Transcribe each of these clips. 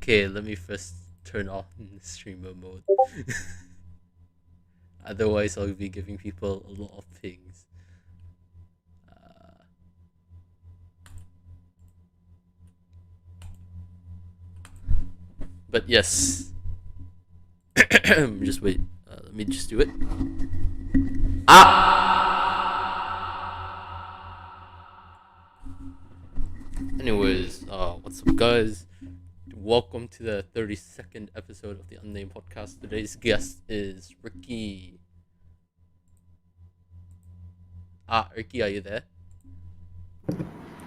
Okay, let me first turn off streamer mode. Otherwise, I'll be giving people a lot of pings. But yes. Just wait. Let me just do it. Anyways, what's up, guys? Welcome to the 32nd episode of the Unnamed Podcast. Today's guest is Ricky. Ricky, are you there?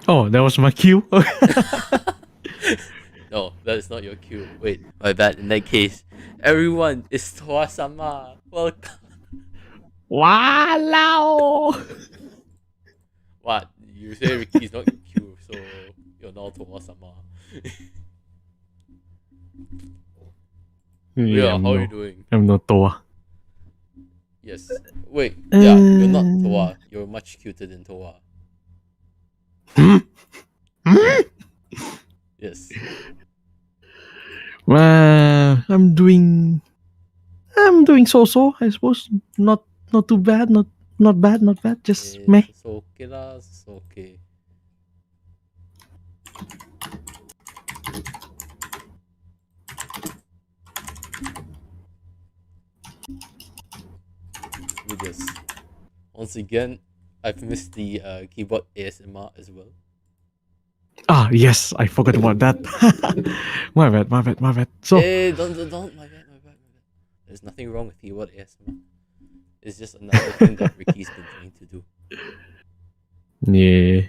Oh, that was my cue. No, that is not your cue. Wait, my bad. In that case, everyone, it's Toa-sama. Welcome. Wow! What? You say Ricky's not your cue, so you're now Toa-sama. Yeah, how are you doing? I'm not Toa. Yes. Wait, yeah, you're not Toa. You're much cuter than Toa. Yes. Well, I'm doing so-so, I suppose. Not not too bad. Not bad. Not bad. Just meh. It's okay lah. It's okay. But yes, once again, I've missed the keyboard ASMR as well. Ah, yes, I forgot about that. My bad. My bad. My bad. So, Don't, my bad, my bad, my bad. There's nothing wrong with keyboard ASMR. It's just another thing that Ricky's been trying to do. yeah,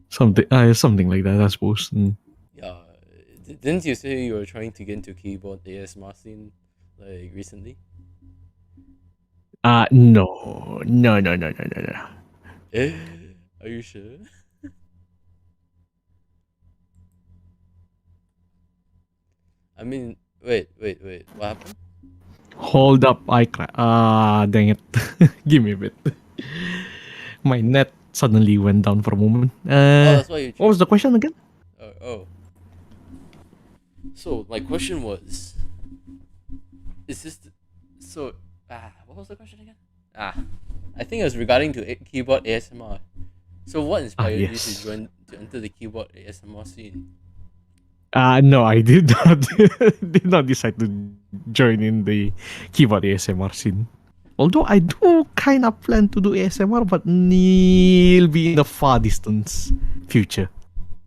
something like that, I suppose. Yeah, didn't you say you were trying to get into keyboard ASMR scene like recently? No, no, no, no, no, no, no. Are you sure? I mean, wait. What happened? Hold up, dang it. Give me a bit. My net suddenly went down for a moment. Oh, that's why you What was changed the it. question again? Oh. So my question was, is this so? What was the question again? I think it was regarding to keyboard ASMR. So what inspired you Yes. to enter the keyboard ASMR scene? No, I did not did not decide to join in the keyboard ASMR scene. Although I do kind of plan to do ASMR, but it'll be in the far distance future.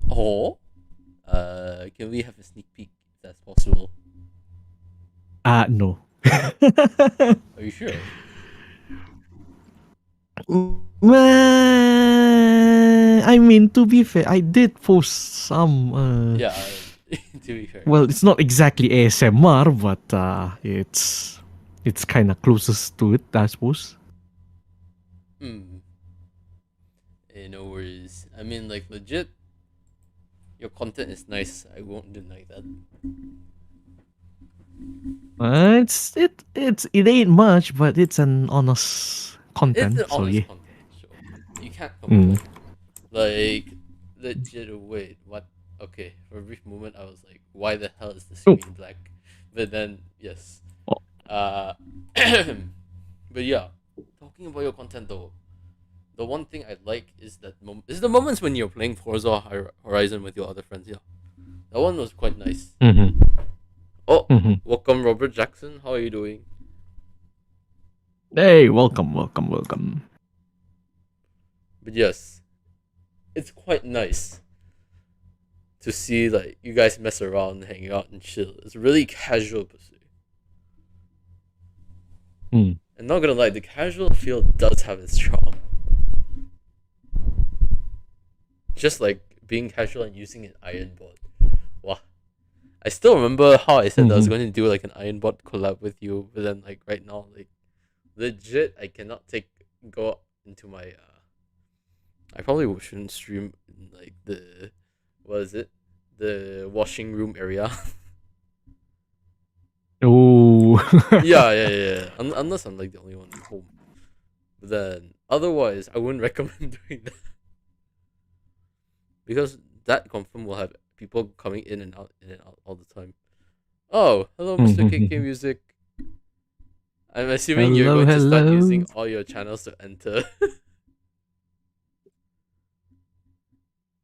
Or, can we have a sneak peek if that's possible? No. Are you sure? I mean, to be fair, I did post some. Yeah. To be fair. Well, it's not exactly ASMR, but it's kind of closest to it, I suppose. No worries. I mean, like legit, your content is nice. I won't deny that. It ain't much, but it's an honest It's content. an So yeah. honest content, sure. You can't complain. Like, legit. Wait, what? Okay, for a brief moment, I was like, "Why the hell is the Oh. screen black?" But then, yes. Oh. But yeah, talking about your content though, the one thing I like is is the moments when you're playing Forza Horizon with your other friends. Yeah, that one was quite nice. Mm-hmm. Oh, Mm-hmm. welcome, Robert Jackson. How are you doing? Hey, welcome. But yes, it's quite nice to see like you guys mess around, hang out, and chill. It's really casual per se. Mm. And not gonna lie, the casual feel does have its charm. Just like being casual and using an iron board. Wow. I still remember how I said that I was Mhm. going to do like an iron bot collab with you, but then like right now, like legit, I cannot go into my. I probably shouldn't stream in like the what is it, the washing room area. Oh. Yeah. Unless I'm like the only one at home. But then otherwise, I wouldn't recommend doing that because that confirm will have people coming in and out all the time. Oh, hello, Mr. KK Music. I'm assuming you're Hello, going to start hello. using all your channels to enter.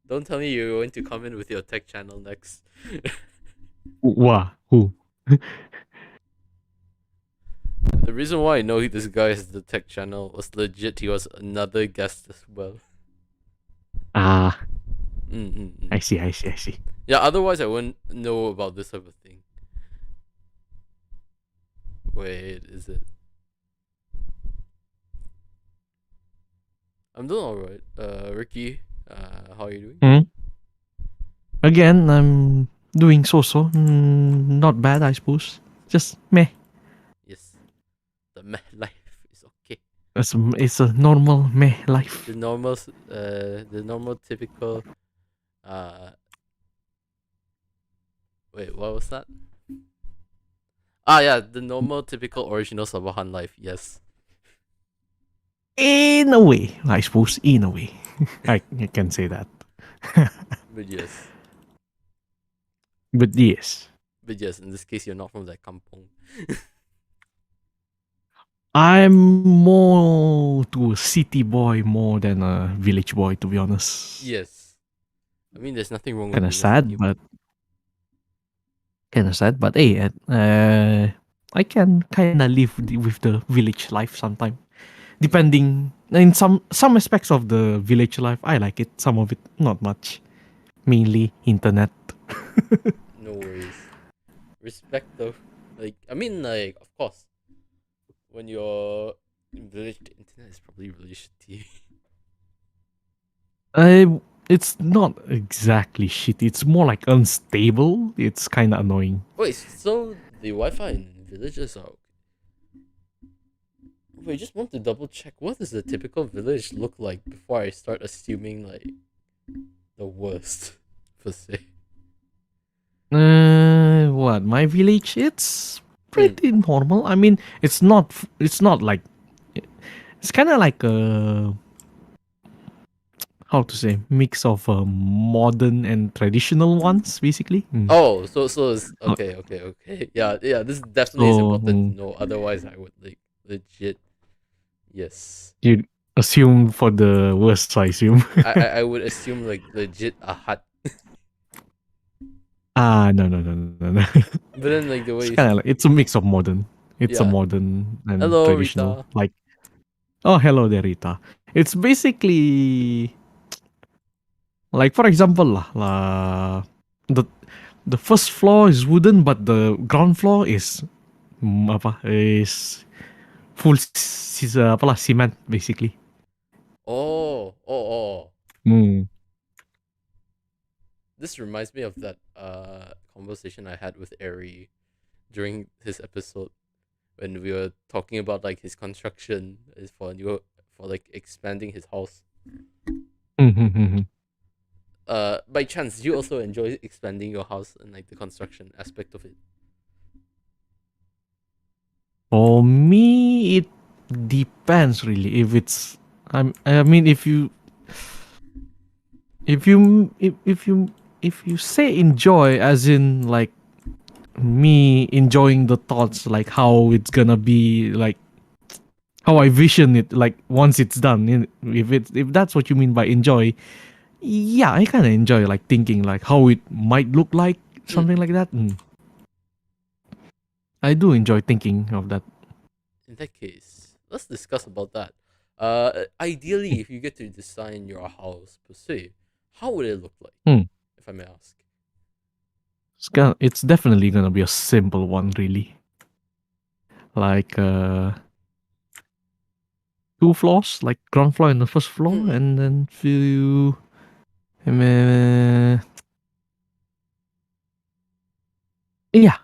Don't tell me you're going to come in with your tech channel next. Wow. Who? The reason why I know this guy has the tech channel was legit. He was another guest as well. Ah, Mm-mm-mm. I see. Yeah, otherwise I wouldn't know about this type of thing. Wait, is it? I'm doing alright. Ricky, how are you doing? Hmm? Again, I'm doing so. Not bad, I suppose. Just meh. Yes, the meh life is okay. It's a normal meh life. The normal typical. Uh, wait, what was that? Yeah, the normal typical original Sabahan life. Yes. In a way, I suppose. In a way, I can say that. But yes. But yes. But yes, in this case, you're not from that kampong. I'm more to a city boy more than a village boy, to be honest. Yes. I mean, there's nothing wrong with Kind of being a city sad, boy. but hey, I can kind of live with the village life sometime. Depending in some aspects of the village life, I like it. Some of it, not much. Mainly internet. No worries. Respect though. Like, I mean, like, of course, when you're in village, the internet is probably really shitty. It's not exactly shit. It's more like unstable. It's kind of annoying. Wait, so the Wi-Fi in villages are. Wait, just want to double check. What does a typical village look like before I start assuming like the worst per se? What my village? It's Hmm. pretty normal. I mean, it's not. It's not like. It's kind of like a how to say mix of modern and traditional ones, basically. Oh, so it's Uh, okay. Yeah. This definitely is So important to know. Otherwise, I would like legit. Yes, you assume for the worst, I assume. I would assume like legit a hut. No, no, no, no, no. But then like the way It's you, kind of like it's a mix of modern. It's a yeah. modern and Hello, traditional. Rita. Like, oh, hello there, Rita. It's basically like, for example, the the first floor is wooden, but the ground floor is is full apalah, cement basically. Oh. Mm. This reminds me of that conversation I had with Ari during his episode when we were talking about like his construction is for new for like expanding his house. Mm-hmm. By chance, do you also enjoy expanding your house and like the construction aspect of it? For me, it depends really. If it's, I mean, if you if you say enjoy, as in like me enjoying the thoughts, like how it's gonna be, like how I Hmm. vision it, like once it's done. If that's what you mean by enjoy, yeah, I kind of enjoy like thinking like how it might look like, something Mm-mm. like that. I do enjoy thinking of that. In that case, let's discuss about that. Ideally, if you get to design your house per se, how would it look like, Hmm. if I may ask? It's definitely gonna be a simple one, really. Like two floors, like ground floor and the first floor, Mm-mm. and then few. Uh, yeah,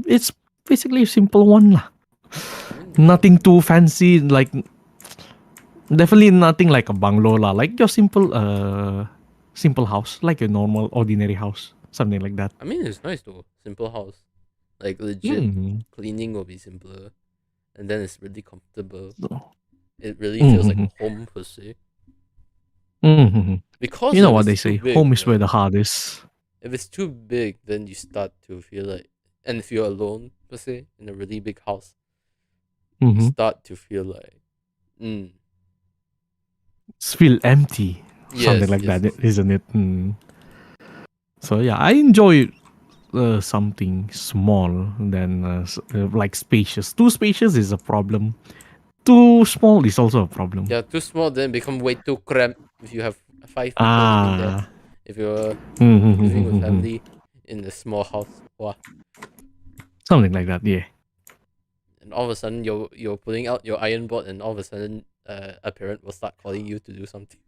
it's basically a simple one lah. I mean, yeah. Nothing too fancy, like definitely nothing like a bungalow lah. Like your simple house, like a normal ordinary house, something like that. I mean, it's nice though. Simple house, like legit Mm. cleaning will be simpler, and then it's really comfortable. So, It really feels like mhm, a home per se. mhm. Because You know if what it's they too say, big, home is where right? the heart is. If it's too big, then you start to feel like, and if you're alone per se in a really big house, you Mm-hmm. start to feel like, mm, It's feel empty, something yes, like yes, that, yes, yes. isn't it? So yeah, I enjoy something small than like spacious. Too spacious is a problem. Too small is also a problem. Yeah, too small, then become way too cramped. If you have 5 people living there, Ah. if you're living with Mm-hmm. family in a small house, wow, Something like that, yeah. and all of a sudden you're pulling out your iron board, and all of a sudden a parent will start calling you to do something.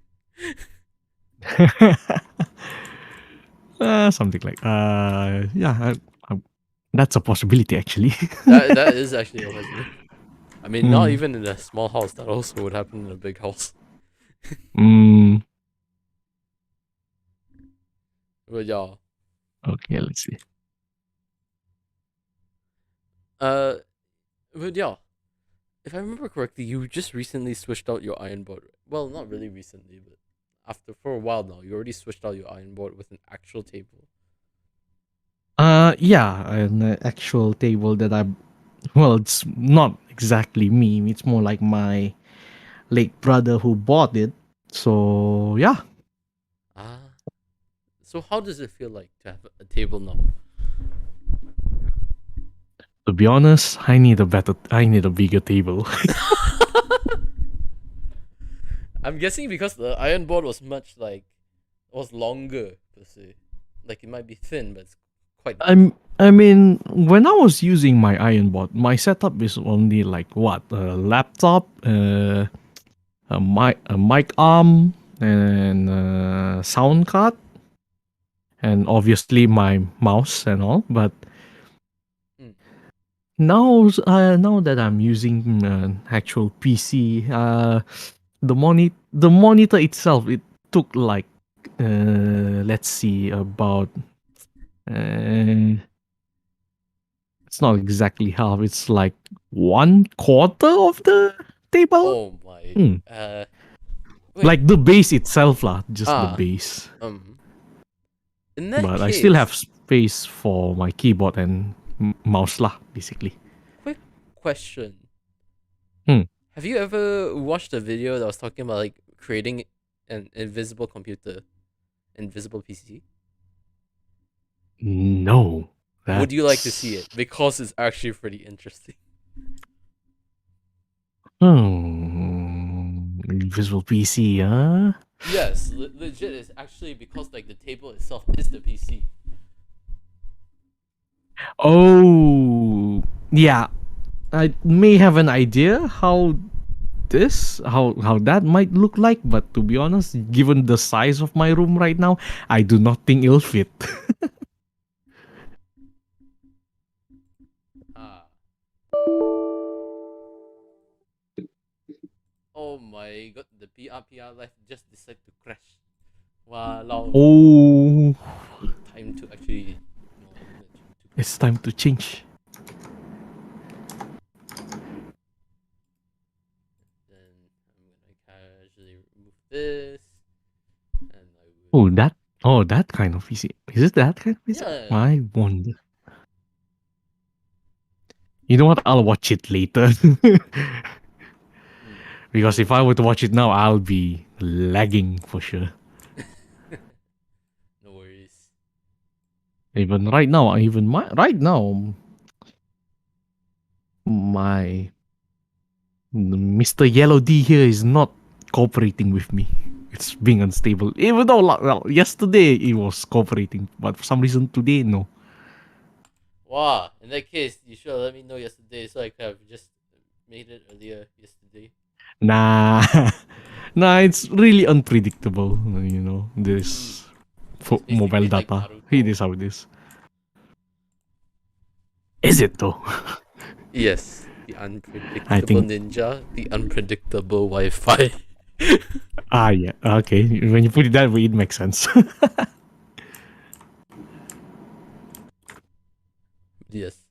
Something like yeah, that's a possibility actually. That is actually a possibility. I mean, not mm. even in a small house. That also would happen in a big house. Mm. But yeah, Okay, let's see. uh, but yeah, if I remember correctly, you just recently switched out your iron board. Well, not really recently, but after for a while now, you already switched out your iron board with an actual table. Yeah, an actual table that I, well, it's not exactly me. It's more like my late brother who bought it. So yeah, Ah, so how does it feel like to have a table now? to be honest, I need a bigger table. I'm guessing because the iron board was much like was longer per se. Like it might be thin, but it's quite heavy. I mean, when I was using my iron board, my setup is only like what a laptop, a mic arm, and a sound card, and obviously my mouse and all. But Mm. now that I'm using an actual PC, the monitor itself it took like let's see about uh, it's not exactly half. It's like 1/4 of the table. Oh my. Hmm. Wait. Like the base itself, lah. Just the Ah. base. Um. In that But I still have case, space for my keyboard and mouse, lah. Basically. quick question: Hmm. have you ever watched a video that was talking about like creating an invisible computer, invisible PC? No, Would you like to see it? that's Because it's actually pretty interesting. invisible PC, huh? Yes, legit. It's actually because like the table itself is the PC. Oh, yeah. I may have an idea how that might look like, but to be honest, given the size of my room right now, I do not think it'll fit. Ah. Oh my god, the PR life just decided to crash. Wow. Oh, Time to actually. No, I'm gonna to it's time to change. Then I'm gonna casually remove this, and I Oh, would. that kind of PC. Is it that kind of PC? Yeah. I wonder. You know what? I'll watch it later. Because if No. I were to watch it now, I'll be lagging for sure. No worries. Even right now, right now, my Mr. Yellow D here is not cooperating with me. It's being unstable. Even though, well, yesterday it was cooperating, but for some reason today, no. Wow. In that case, you should have let me know yesterday, so I could have just made it earlier yesterday. Nah, nah, it's really unpredictable. Hmm. This It's mobile basically like data. It Naruto. is how it is. Is it though? Yes, the I unpredictable think. ninja, the unpredictable Wi-Fi. Ah, yeah. Okay. When you put it that way, it makes sense. Yes.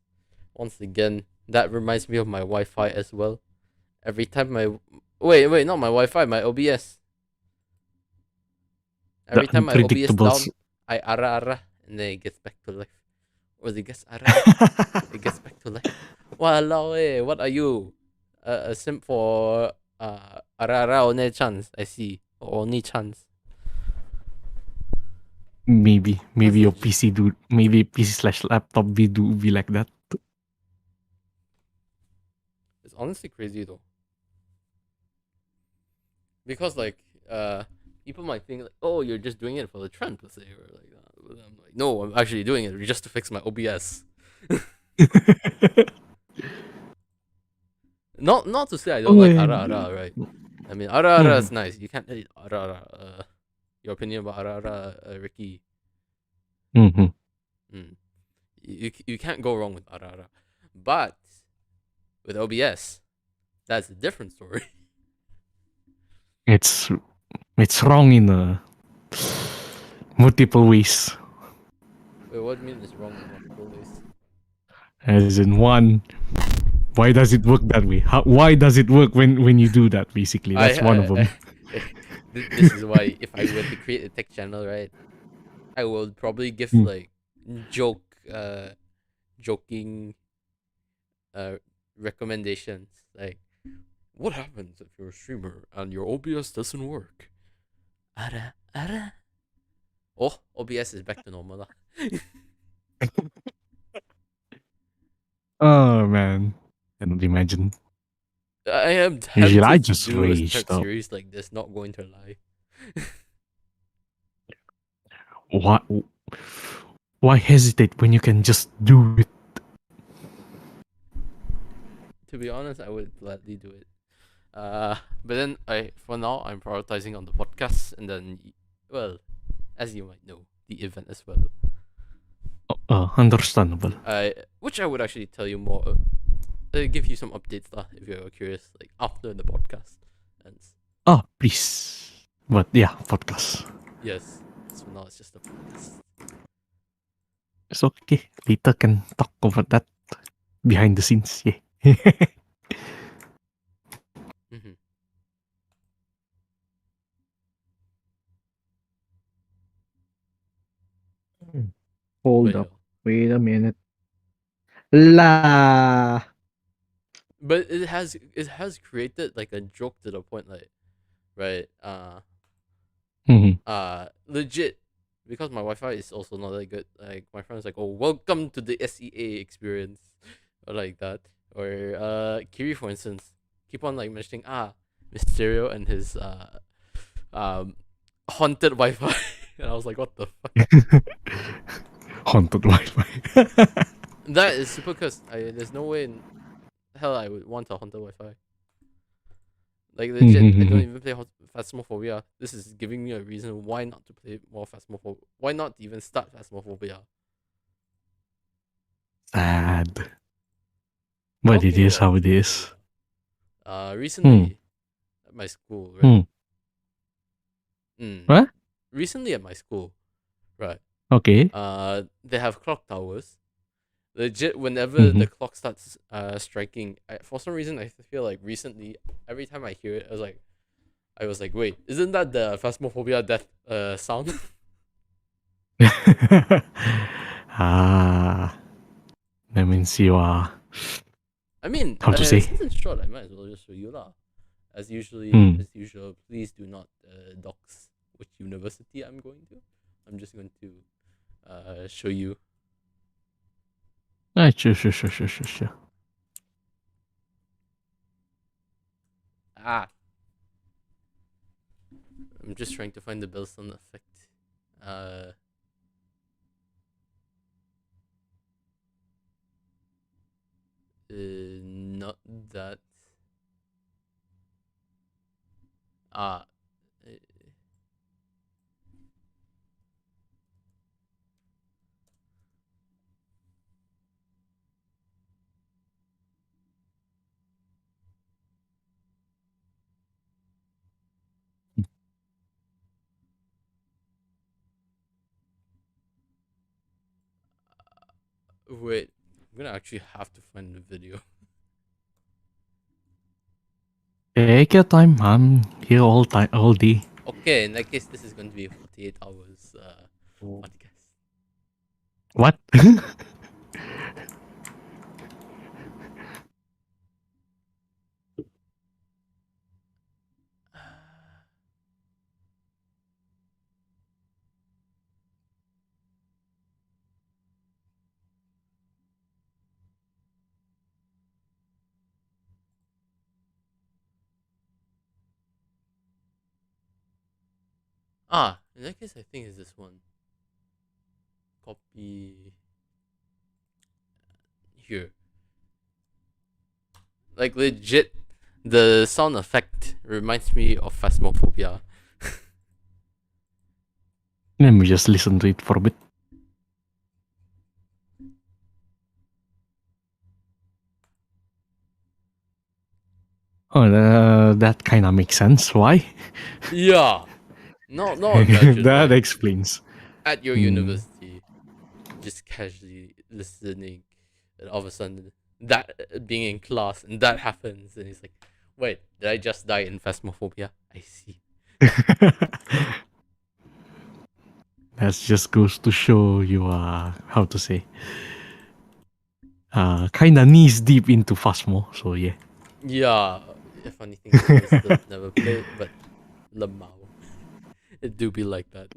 Once again, that reminds me of my Wi-Fi as well. Every time my wait, not my Wi-Fi, my OBS. The Every time my OBS unpredictables. down, I ara and then it gets back to life. Or it gets ara, it gets back to life. Walao what are you? A simp for ara one chance, I see. Or only chance. Maybe That's your legit. PC do. Maybe PC/laptop be like that. It's honestly crazy though. Because like people might think like, oh, you're just doing it for the trend per se, or like that. But I'm like, no, I'm actually doing it just to fix my OBS. Not to say I don't Oh, like ara and, ara, right? I mean ara ara mhm. is nice. You can't hate ara ara. Your opinion about ara ara, Ricky. Mhm. Mm. You can't go wrong with ara ara, but with OBS, that's a different story. It's it's wrong in multiple ways. Wait, what do you mean it's wrong in multiple ways? As in one, why does it work that way? Why does it work when you do that? Basically, I, that's one of I, them. I this is why if I were to create a tech channel, right, I will probably give like joke, joking, uh, recommendations. Like, what happens if you're a streamer and your OBS doesn't work? Ara, ara. Oh, OBS is back to normal. Lah. Oh man, cannot imagine. I am Usually I tempted to just do a rage start though. series like this, not going to lie. Why? Why hesitate when you can just do it? To be honest, I would gladly do it. But then for now I'm prioritizing on the podcast, and then, well, as you might know, the event as well. Understandable. Which I would actually tell you more, give you some updates lah if you're curious, like after the podcast ends. Oh, please. But yeah, podcast. Yes. So now it's just a podcast. It's okay. Later can talk about that behind the scenes. Yeah. Mm-hmm. Hold But up. yeah. Wait a minute. La. But it has created like a joke to the point, like, right, legit, because my Wi-Fi is also not that good. Like, my friend's like, "Oh, welcome to the SEA experience," or like that. Or Kiri, for instance, keep on like mentioning Mysterio and his um haunted Wi-Fi, and I was like, "What the fuck?" Haunted Wi-Fi. That is super cursed. There's no way in hell I would want a haunted Wi-Fi. Like, legit, I don't even play Phasmophobia. This is giving me a reason why not to play more Phasmophobia. Why not even start Phasmophobia? Sad. But it Talking is about how it is. recently at my school, right? What? Recently at my school, right? Okay. They have clock towers. Legit, whenever the clock starts striking, for some reason I feel like recently, every time I hear it, I was like, wait, isn't that the Phasmophobia death sound? That means you are. I mean, How to say? since it's short, I might as well just show you lah. As usual, please do not dox which university I'm going to. I'm just going to show you. Sure. I'm just trying to find the bell sound effect. Not that. Uh, Wait, I'm gonna actually have to find the video. Take your time. I'm here all day. Okay, in that case, this is going to be a 48 hours podcast. What? In that case, I think it's this one. Copy here. Like, legit, the sound effect reminds me of Phasmophobia. Let me just listen to it for a bit. Oh, that kind of makes sense. Why? Yeah. No, imagine that like, explains. at your university, just casually listening, and all of a sudden that being in class and that happens, and he's like, "Wait, did I just die in Phasmophobia? I see." That just goes to show you how to say. kind of knees deep into Phasmo. So yeah. Yeah. Funny thing is, I still never played, but Lamau. It do be like that.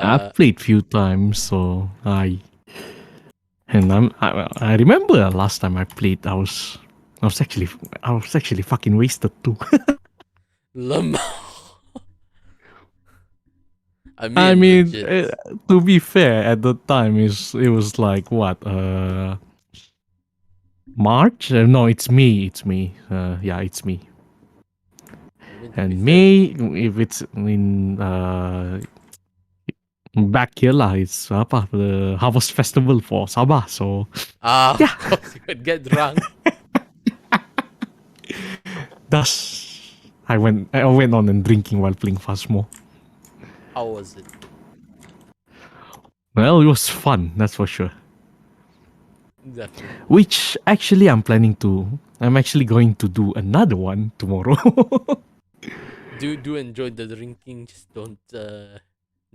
I've uh, played few times, so I remember last time I played, I was actually fucking wasted too. Lamau. I I mean, mean, legit. to be fair, at the time it was like what March? No, it's me. It's me. Yeah, it's me. I mean, to be And fair. May, if it's in back here lah, it's apa the Harvest Festival for Sabah. So Of yeah, course, you could get drunk. thus I went on and drinking while playing Phasmo. How was it? Well, it was fun, that's for sure. Definitely. Which actually I'm actually going to do another one tomorrow. Do enjoy the drinking. Just don't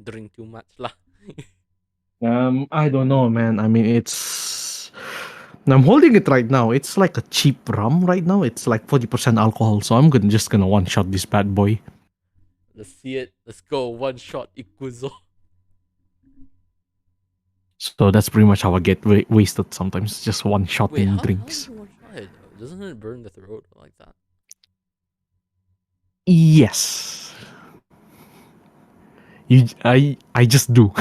drink too much lah. I don't know, man. I mean, it's. I'm holding it right now. It's like a cheap rum right now. It's like 40% alcohol, so I'm just gonna one shot this bad boy. Let's see it. Let's go. One shot Ikuzo. So that's pretty much how I get wasted sometimes. Just one shot Wait, in how is drinks. it one shot though? Doesn't it burn the throat like that? Yes. I just do.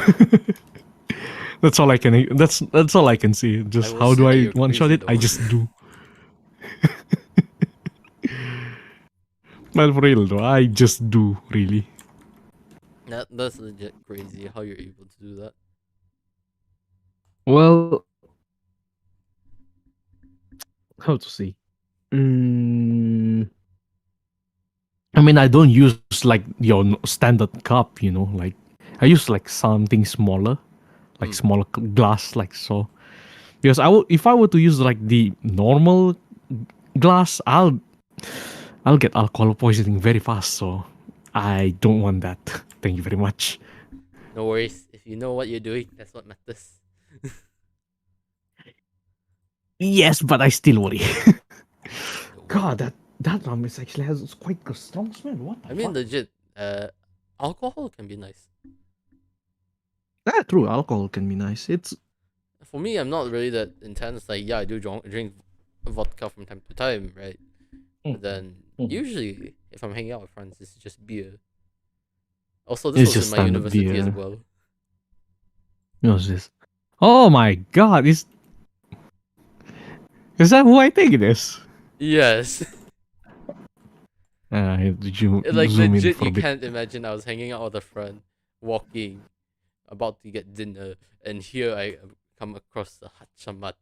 That's all I can. That's all I can see. I Just will how say do that I you're one shot crazy it? I though. just do. Not for real though. I just do really. That's legit crazy how you're able to do that. Well, how to say? Mm, I mean, I don't use like your standard cup. Like I use like something smaller, like Mm. smaller glass, like so. Because if I were to use like the normal glass, I'll get alcohol poisoning very fast. So I don't want that. Thank you very much. No worries. If you know what you're doing, that's what matters. Yes, but I still worry. Don't worry. God, that rum is actually has quite a strong smell. What I the mean, fuck? legit. Alcohol can be nice. True. Alcohol can be nice. It's For me, I'm not really that intense. Like, yeah, I do drink vodka from time to time, right? But then usually, if I'm hanging out with friends, it's just beer. Also, this it's was in just my standard university as beer. well. What's this? Oh my god! Is that who I think it is? Yes. Did you Like zoom in legit, for a you bit? can't imagine. I was hanging out with a friend, walking, about to get dinner, and here I come across the hachama.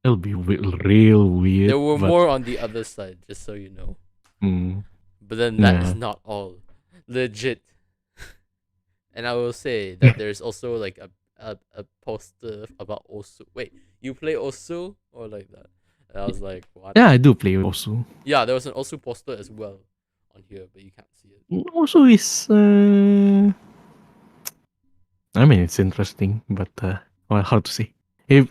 It'll be real weird, There were but more on the other side, just so you know. mm, But then that is yeah. not all. Legit. And I will say that there's also like a poster about Osu. Wait, you play Osu or like that? And I was like, what? Yeah, I do play also. Yeah, there was an Osu poster as well on here, but you can't see it. Also is I mean it's interesting, but well, how to say? If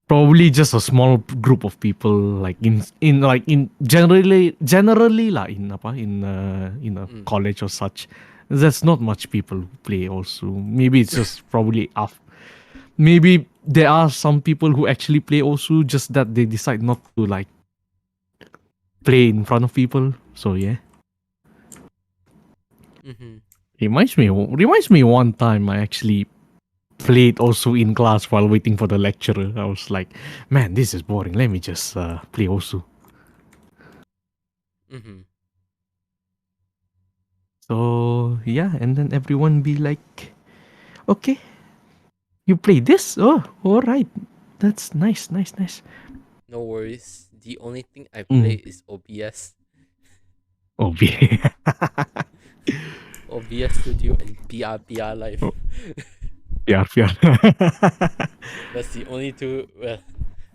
probably just a small group of people like in generally lah in a Mm. college or such. There's not much people who play also. Maybe it's just probably off. Maybe there are some people who actually play also, just that they decide not to like play in front of people. So yeah. Mm-hmm. Reminds me one time I actually played also in class while waiting for the lecturer. I was like, man, this is boring. Let me just play also. Mm-hmm. So yeah, and then everyone be like, okay, you play this? Oh, all right. That's nice, nice, nice. No worries. The only thing I play Mm. is OBS. Oh, yeah. OBS Studio and PR Live. Oh, PR, PR. That's the only two.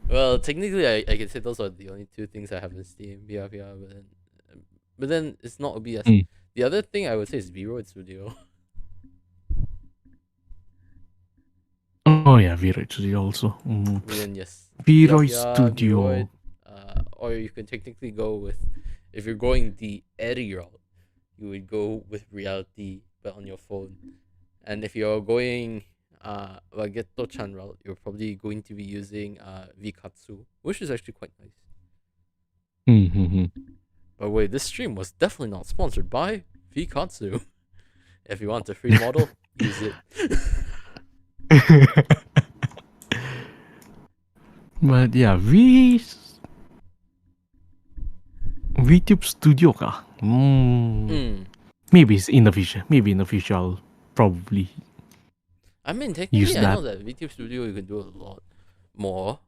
Well, technically, I can say those are the only two things I have in Steam. PR, but then it's not OBS. Mm. The other thing I would say is B-Road Studio. Oh yeah, Viroid Studio also. But then yes, Viroid Yafia, Viroid, Studio. or you can technically go with, if you're going the Eri route, you would go with Reality, but on your phone. And if you're going Wageto-chan route, you're probably going to be using Vikatsu, which is actually quite nice. Mm-hmm. By the way, this stream was definitely not sponsored by Vikatsu. If you want a free model, use it. But yeah, VTube Studio ka. Maybe it's in the future. Maybe in the future I'll probably I mean, use technically, I that. know that VTube Studio you can do a lot more.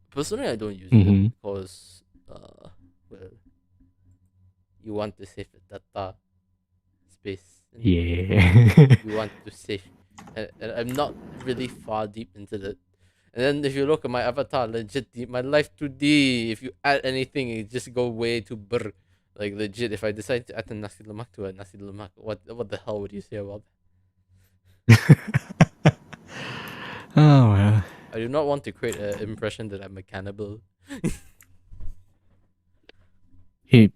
Personally, I don't use it Mm-hmm. because, well, you want to save the data space. And Yeah. you want to save. And I'm not really far deep into that. And then if you look at my avatar, legit, my life 2D, if you add anything, it just go way too brr. Like, legit, if I decide to add a nasi lemak to a nasi lemak, what the hell would you say about that? Oh well. I do not want to create an impression that I'm a cannibal.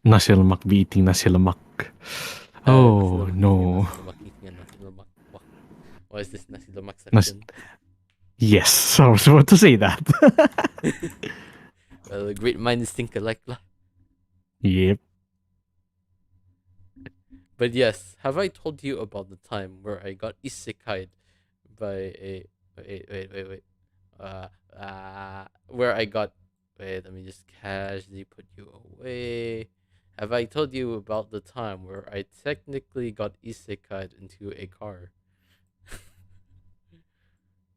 Nasi lemak be eating nasi lemak. Nasi Oh lemak eating a no. nasi lemak eating a nasi lemak. What is this nasi lemak Nas- section? yes, I was about to say that. Well, a great minds think alike lah. Yep. But yes, have I told you about the time where I got isekai'd by a wait. Where I got, wait, let me just casually put you away. Have I told you about the time where I technically got isekai'd into a car?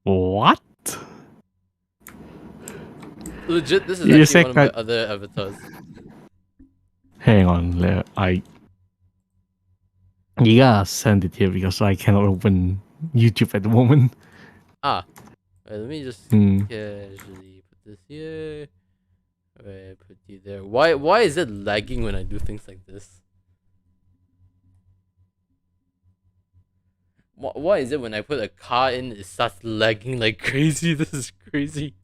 What? Legit, this is You actually one said of my that. other avatars. Hang on, you gotta send it here because I cannot open YouTube at the moment. Ah, wait, let me just Hmm. casually put this here. Wait, put you there. Why is it lagging when I do things like this? Why is it when I put a car in, it starts lagging like crazy? This is crazy.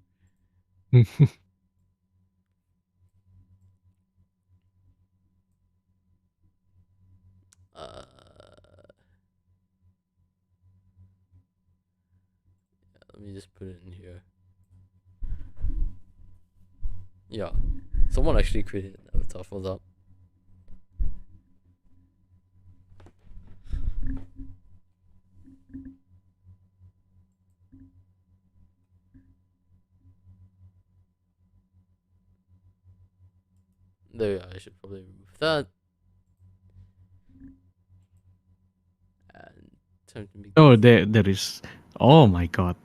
Uh, let me just put it in here. Yeah, someone actually created an avatar for that. There, I should probably remove that. And time to make Oh, this there is. Oh my god.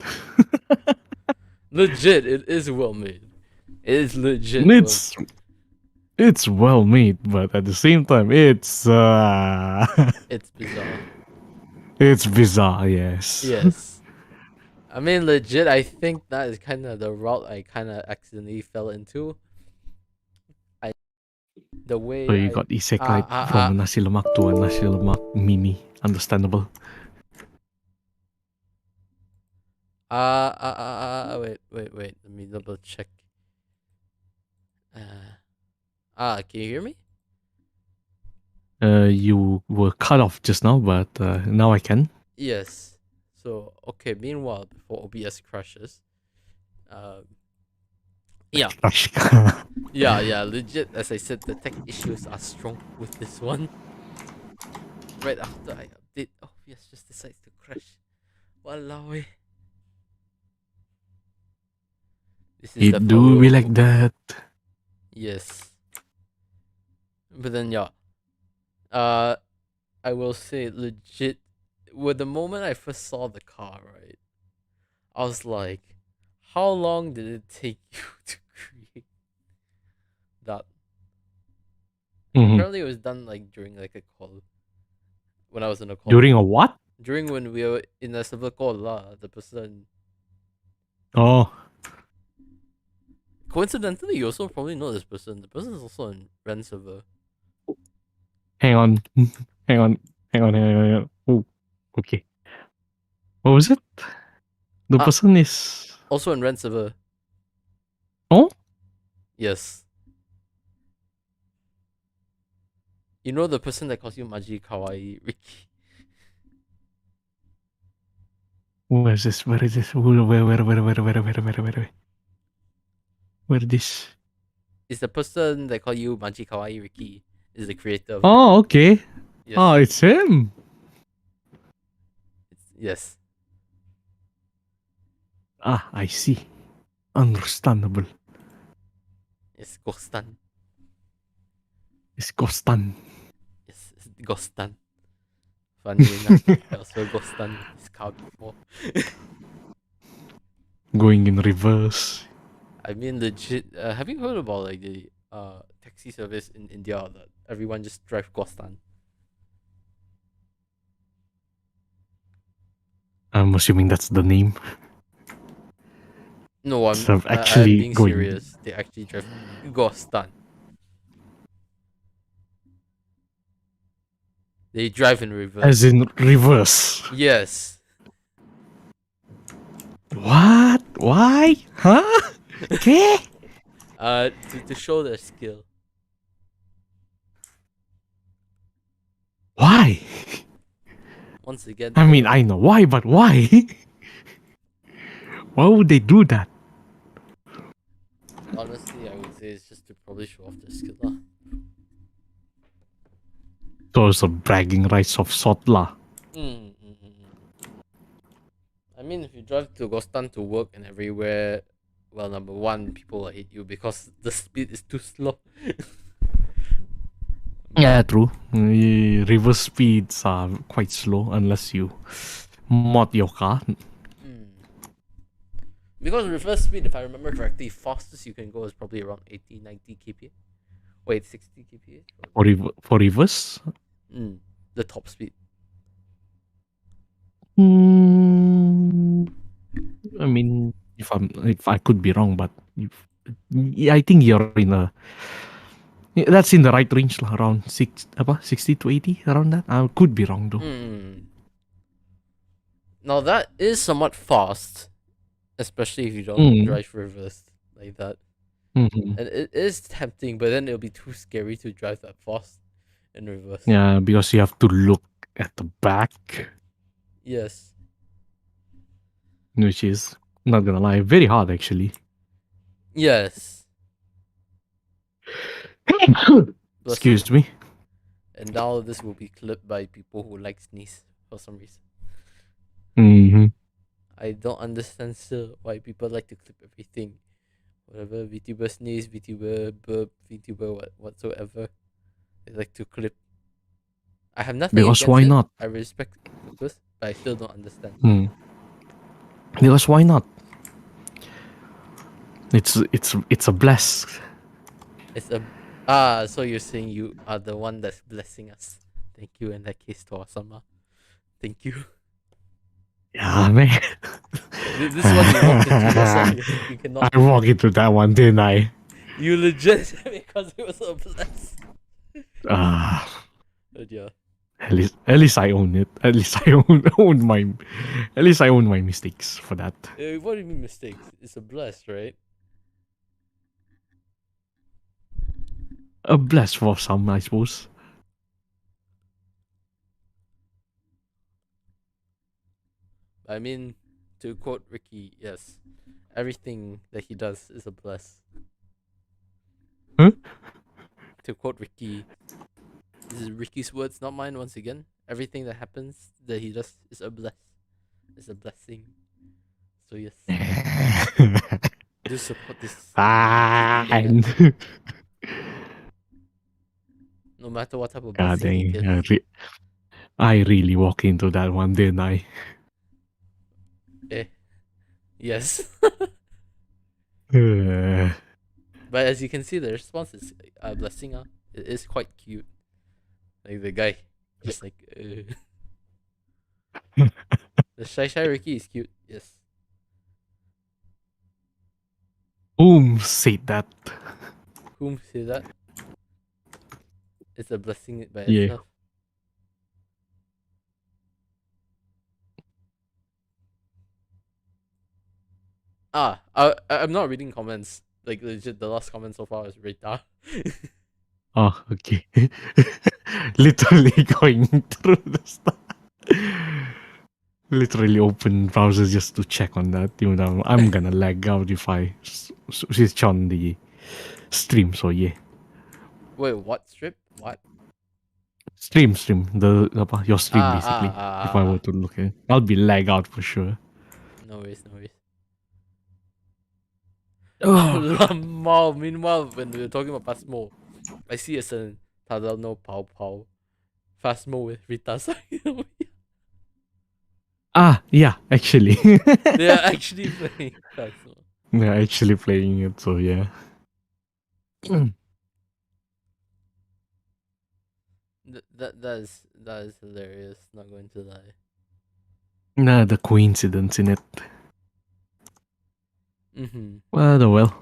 legit. It is well made. It is legit well. it's it's well made, but at the same time, it's It's bizarre. it's bizarre. Yes. Yes. I mean, legit. I think that is kind of the route I kind of accidentally fell into. I the So way you I got isekai from a nasi lemak to a nasi lemak mini. Understandable. wait. Let me double check. Can you hear me? You were cut off just now, but now I can. Yes. So okay. Meanwhile, before OBS crashes, um, yeah, yeah. Legit, as I said, the tech issues are strong with this one. Right after I update, OBS just decides to crash. Walao eh. This is the It do power be of like that. yes. But then yeah, uh, I will say legit. With the moment I first saw the car, right, I was like, how long did it take you to create that? Mhm. Apparently, it was done like during like a call. When I was in a call, During a what? during when we were in a server call lah, the person. Oh, Coincidentally, you also probably know this person. The person is also in Ren server. hang on, hang on. Oh, okay. What was it? The Ah. person is. Also in Rent server. Oh? Yes. You know the person that calls you Maji Kawaii Ricky? Where is this? Where is this? Where? Where this? Is the person that call you Maji Kawaii Ricky is the creator of it. Oh, okay. Yes. Oh, it's him. Yes. Ah, I see. Understandable. It's Ghostan. It's Ghostan. Yes, it's Ghostan. Funny enough, I also Ghostan with this car before. Going in reverse. I mean, legit. Have you heard about like the taxi service in India that everyone just drive Ghostan? I'm assuming that's the name. No, So I'm actually being going. serious. They actually drive Ghostan. They drive in reverse. As in reverse. Yes. What? Why? Huh? Okay. To show their skill. Why? Once again, I mean, I know why, but why? Why would they do that? honestly, I would say it's just to probably show off their skill. Lah. Those are bragging rights of sort lah. I mean, if you drive to Ghostan to work and everywhere, well, number one, people will hate you because the speed is too slow. Yeah, true. Reverse speeds are quite slow unless you mod your car. Because reverse speed, if I remember correctly, fastest you can go is probably around 80, 90 kph. Wait, 60 kph? For reverse? The top speed. I mean, if I could be wrong, but I think you're in a. That's in the right range lah, around 60 to 80, around that. I could be wrong though. Now that is somewhat fast, especially if you don't drive reverse like that. Mm-hmm. And it is tempting, but then it'll be too scary to drive that fast in reverse. Yeah, because you have to look at the back. Yes. Which is, not gonna lie, very hard actually. Yes. Excuse me. And now this will be clipped by people who like sneeze for some reason. Mm-hmm. I don't understand still why people like to clip everything. Whatever, VTuber sneeze, VTuber burp, VTuber whatsoever. They like to clip. I have nothing Because against why it. not? I respect clippers, but I still don't understand. Because why not? It's a bless. It's a so you're saying you are the one that's blessing us. Thank you in that case, Toa-sama. Thank you. Yeah, man. This one you walked into yourself. You cannot. I walked into that one, didn't I? You legit because it was a bless. But yeah. At least I own it. At least I own my mistakes for that. What do you mean mistakes? It's a bless, right? A bless for some, I suppose. I mean, to quote Ricky, yes, everything that he does is a bless. Huh? To quote Ricky, this is Ricky's words, not mine. Once again, everything that happens that he does is a bless. It's a blessing. So yes, do support this. Fine. No matter what type of God blessing he dang, gives. I really walk into that one, didn't I? Yes. Uh, But as you can see, the response is blessing. It is quite cute. Like the guy, just like. The shy Ricky is cute. Yes. Whom said that? Whom say that? It's a blessing by Yeah. itself. I'm not reading comments. Like legit, the last comment so far is Rita. Oh, okay. Literally going through the stuff. Literally open browser just to check on that. You know, I'm gonna lag out if I switch on the stream. So yeah, Wait, what strip? What? stream. Your stream basically. If I were Ah. to look at it, I'll be lag out for sure. No worries, no worries. Oh, Lama. Meanwhile, when we were talking about Phasmo, I see a certain Tadano Pau Pau. Phasmo with Rita Sayano. yeah, actually. They are actually playing Phasmo. They're actually playing it, so yeah. That is hilarious. Not going to lie. Nah, the coincidence in it. Mm-hmm. Well.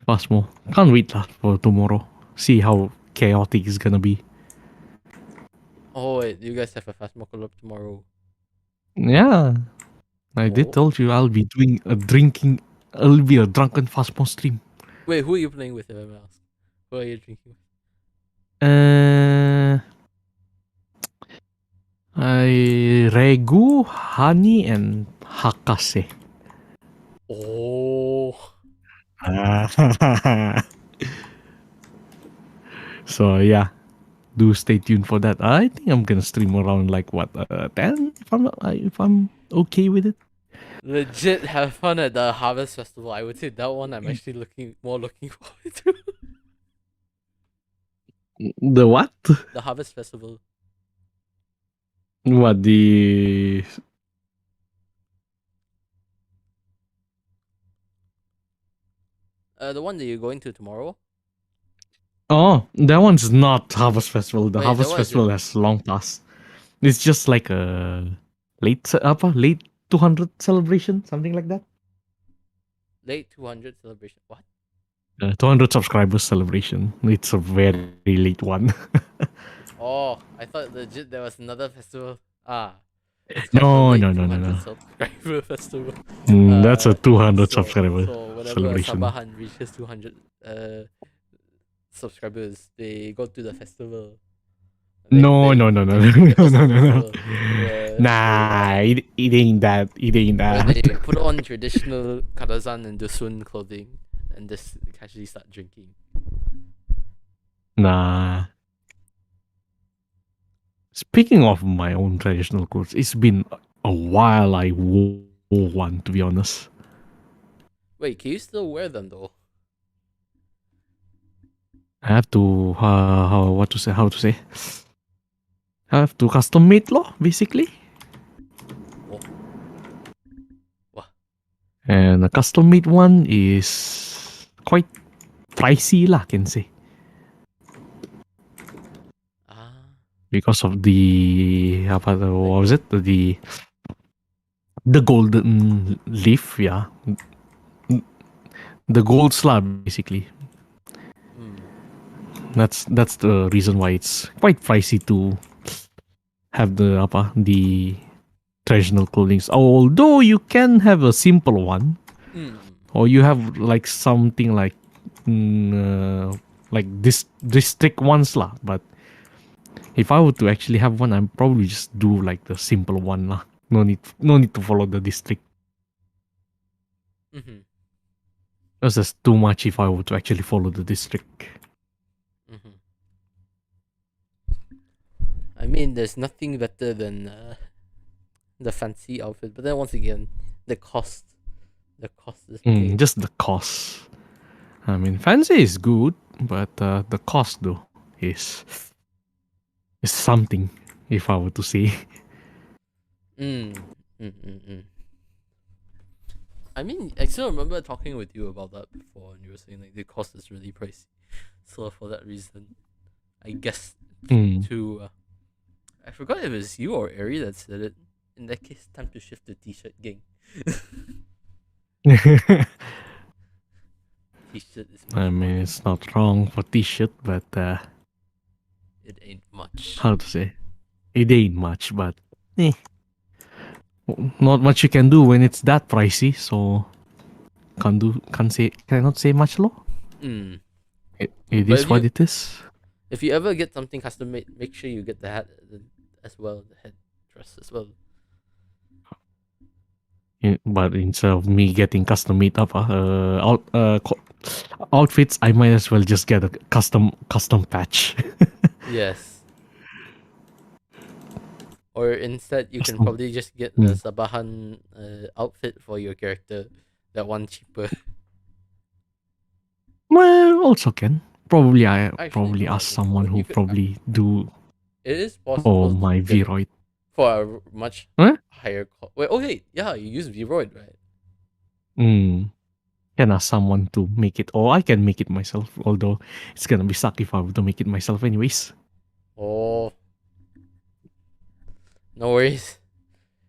Phasmo. Can't wait for tomorrow. See how chaotic it's gonna be. Oh wait, you guys have a Phasmo collab tomorrow. Yeah, I did Oh. told you I'll be doing a drinking. I'll be a drunken Phasmo stream. Wait, who are you playing with, if I'm asked? Who are you drinking with? I Regu, Honey, and Hakase. Oh. So yeah, do stay tuned for that. I think I'm gonna stream around like what 10 if I'm okay with it. Legit have fun at the Harvest Festival. I would say that one I'm actually looking forward to. The what? The Harvest Festival. What the? The one that you're going to tomorrow? Oh, that one's not Harvest Festival. The Wait, then Harvest what is it? Festival has long passed. It's just like a late 200 celebration, something like that. Late 200 celebration. What? 200 subscribers celebration. It's a very late one. Oh, I thought legit there was another festival. It's called the No, Late no, no, no, 200 no. Subscriber Festival. That's a 200 So subscriber whenever celebration. Sabahan reaches 200 subscribers, they go to the festival. No, no, no, no, no, There's no, a no, no. festival where Nah, it ain't that. It ain't where they that. put on traditional Kadazan and Dusun clothing and just casually start drinking. Nah. Speaking of my own traditional clothes, it's been a while I wore one, to be honest. Wait, can you still wear them though? I have to how to say? I have to custom made law basically, Oh, what? and a custom made one is quite pricey lah, can say, Ah, because of the like what was it the golden leaf, yeah, the gold slab basically. hmm. That's the reason why it's quite pricey to have the traditional clothing. Although you can have a simple one, Mm. or you have like something like this district ones lah. But if I were to actually have one, I'd probably just do like the simple one lah. No need to follow the district. Mm-hmm. Because there's too much if I were to actually follow the district. Mm-hmm. I mean, there's nothing better than the fancy outfit, but then once again, the cost. The cost is paid. Just the cost. I mean, fancy is good, but the cost though is something. If I were to say, Mm. Mm. I mean, I still remember talking with you about that before, and you were saying like the cost is really pricey. So for that reason, I guess mm. to I forgot if it was you or Ari that said it. In that case, time to shift to T-shirt gang. T-shirt is much I more mean, it's not wrong for t-shirt, but it ain't much. how to say, it ain't much, but eh. Not much you can do when it's that pricey. So cannot say much law. Mm. It But is what it is. if you ever get something custom made, make sure you get the hat as well, the head dress as well. But instead of me getting custom made up outfits, I might as well just get a custom patch. Yes. Or instead, you can Custom. probably just get the Mm. Sabahan outfit for your character. That one cheaper. Well, also can. I Actually, probably no. ask someone who You could. probably do It is for possible my to get Vroid. for a much Huh? higher cost. Wait, okay, yeah, you use Vroid, right? Mm. Can ask someone to make it, or I can make it myself. Although it's gonna be suck if I were to make it myself, anyways. Oh, no worries.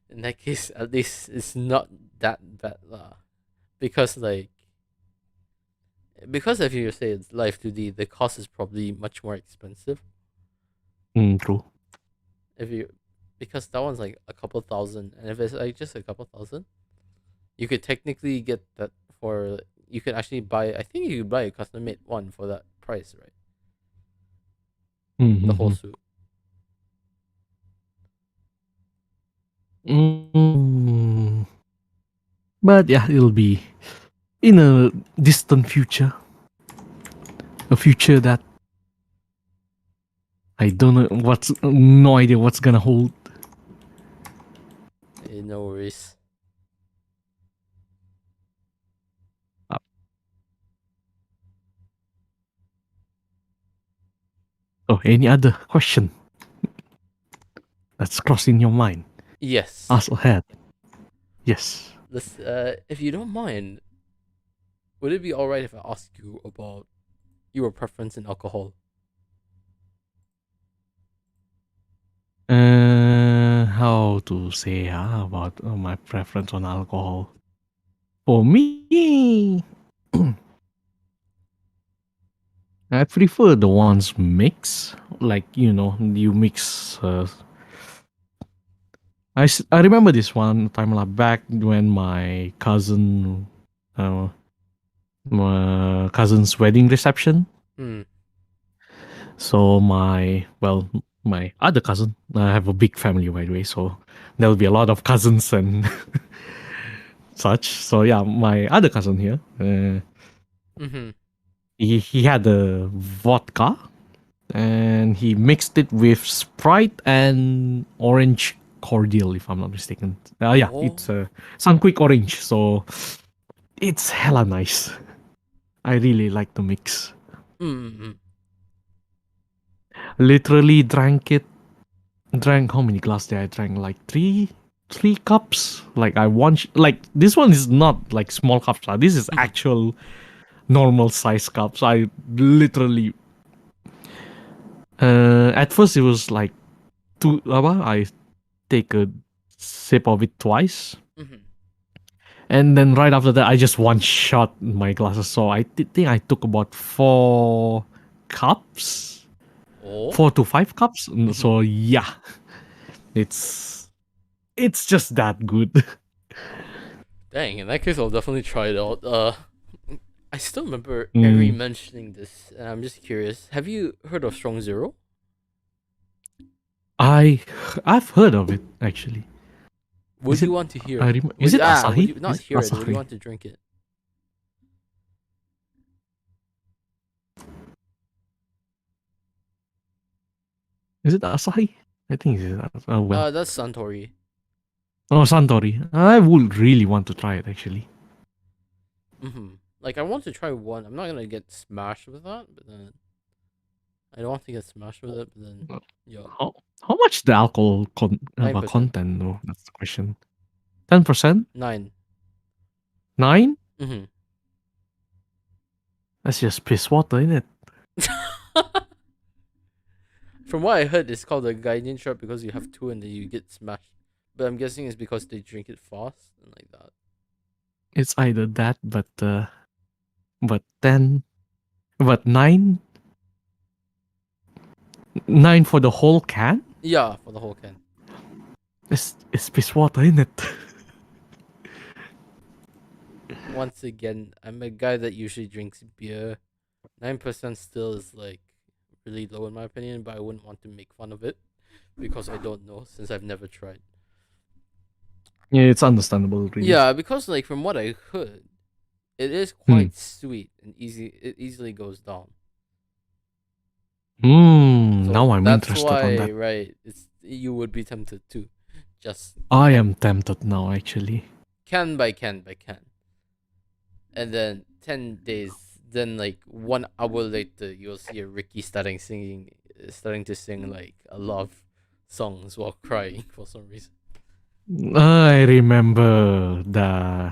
In that case, at least it's not that bad, lah. Because because if you say it's live 2D, the cost is probably much more expensive. True. If you because that one's like a couple thousand, and if it's like just a couple thousand, you could technically get that for. You could actually buy. I think you could buy a custom made one for that price, right? The whole Mm-hmm. suit. Mm. But yeah, it'll be in a distant future. A future that I don't know no idea what's gonna hold. No worries. Uh, Oh, any other question that's crossing your mind? Yes. Ask ahead. Yes. This, if you don't mind, would it be alright if I ask you about your preference in alcohol? How to say about my preference on alcohol? For me, I prefer the ones mix. Like you mix. I remember this one time like back when uh, my cousin's wedding reception. Hmm. So my other cousin, I have a big family by the way, so there'll be a lot of cousins and such. So yeah, my other cousin here, Mm-hmm. he had a vodka and he mixed it with Sprite and orange cordial, if I'm not mistaken. Yeah, Oh. it's Sunquick orange, so it's hella nice. I really like the mix. Mm-hmm. Literally drank how many glasses did I drank? Like three cups. Like I want like this one is not like small cups. This is Mm-hmm. actual normal size cups. I literally at first it was like I take a sip of it twice. Mm-hmm. And then right after that, I just one shot my glasses. So I think I took about cups, Oh. 4 to 5 cups. Mm-hmm. So yeah, it's it's just that good. Dang. In that case, I'll definitely try it out. I still remember Eri Mm, mentioning this, and I'm just curious. Have you heard of Strong Zero? I I've heard of it actually. Would Is it you want to hear it? is it Would Asahi? you not Is it hear it? Would you Asahi? want to drink it? Is it Asahi? I think it is. Oh well. That's Santori. Oh Santori. I would really want to try it actually. Mm-hmm. Like I want to try one. I'm not gonna get smashed with that, but then I don't want to get smashed with it. But then, yeah, How much the alcohol 9%, content though? That's the question. 10%? 9. 9? Mm-hmm. That's just piss water, isn't it? From what I heard, it's called a guardian shot because you have two and then you get smashed. But I'm guessing it's because they drink it fast and like that. It's either that, but 10, but 9 for the whole can. Yeah, for the whole can. It's piss water, isn't it? Once again, I'm a guy that usually drinks beer. 9% still is like really low in my opinion, but I wouldn't want to make fun of it because I don't know since I've never tried. Yeah, it's understandable, really. Yeah, because like from what I heard, it is Hmm. quite sweet and easy. It easily goes down. Now So I'm that's interested on why, that. right? It's you would be tempted to just I am tempted now, actually. can by can by can, and then 10 days. Then like 1 hour later, you'll see a Ricky starting to sing like a love songs while crying for some reason. I remember the.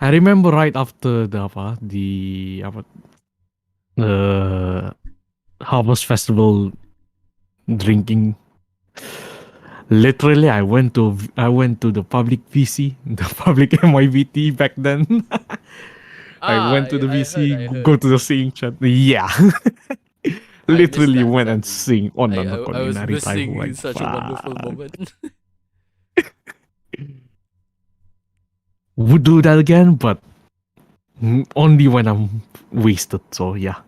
I remember right after the Harvest Festival drinking. Literally, I went to the public VC, the public MIVT back then. I Ah, went to the I heard, VC, I go heard. to the singing chat. Yeah, I missed literally that went and sadly. sing on I the I, I was ordinary type. missing Like such a wonderful fuck. moment. Would do that again, but only when I'm wasted. So yeah.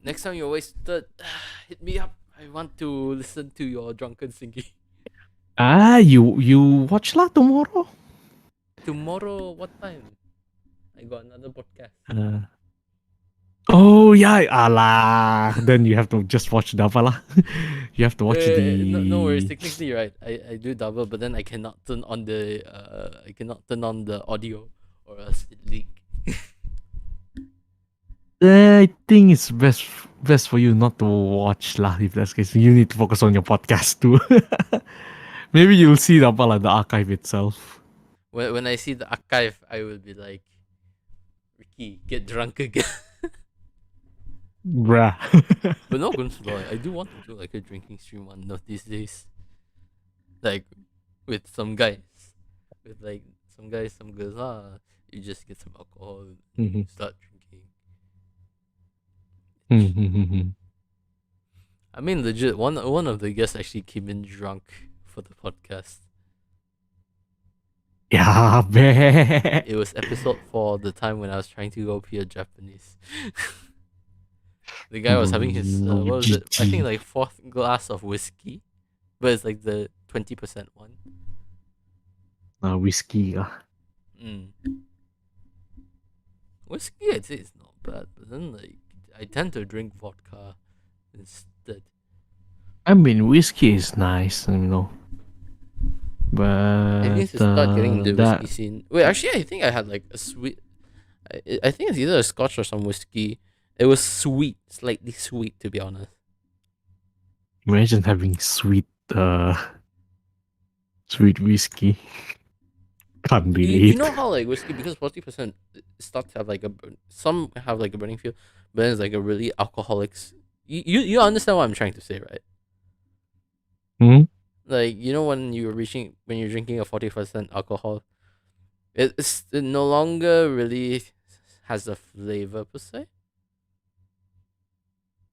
Next time you're wasted, hit me up. I want to listen to your drunken singing. You watch lah tomorrow. Tomorrow, what time? I got another podcast. Uh, oh yeah, alah. Then you have to just watch the apa lah. You have to watch No, no worries. the. Technically, right. I do double, but then I cannot turn on the audio, or else it leak. I think it's best for you not to watch lah. If that's the case, you need to focus on your podcast too. Maybe you'll see the apa lah, the archive itself. When I see the archive, I will be like, Ricky, get drunk again. Bruh. But not gonna lie, I do want to do like a drinking stream one of these days, like with some guys, with like some guys, some girls. You just get some alcohol and you Mhm. start drinking. Mhm. I mean, legit. One of the guests actually came in drunk for the podcast. Yeah, bet. It was episode 4, the time when I was trying to go pure Japanese. The guy was having his No what was it? I think GG. like fourth glass of whiskey, but it's like the 20% one. Whiskey. Mm. Whiskey, I'd say it's not bad, but then like I tend to drink vodka instead. I mean, whiskey is nice, I but need to start getting the whiskey that. scene. Wait, actually, I think I had like a sweet. I think it's either a Scotch or some whiskey. It was sweet, slightly sweet, to be honest. Imagine having sweet whiskey. Can't You relate. know how like whiskey, because 40% starts to have like some have like a burning feel, but then it's like a really alcoholics. You understand what I'm trying to say, right? Hmm? Like when you're drinking a 40% alcohol, it no longer really has a flavor per se.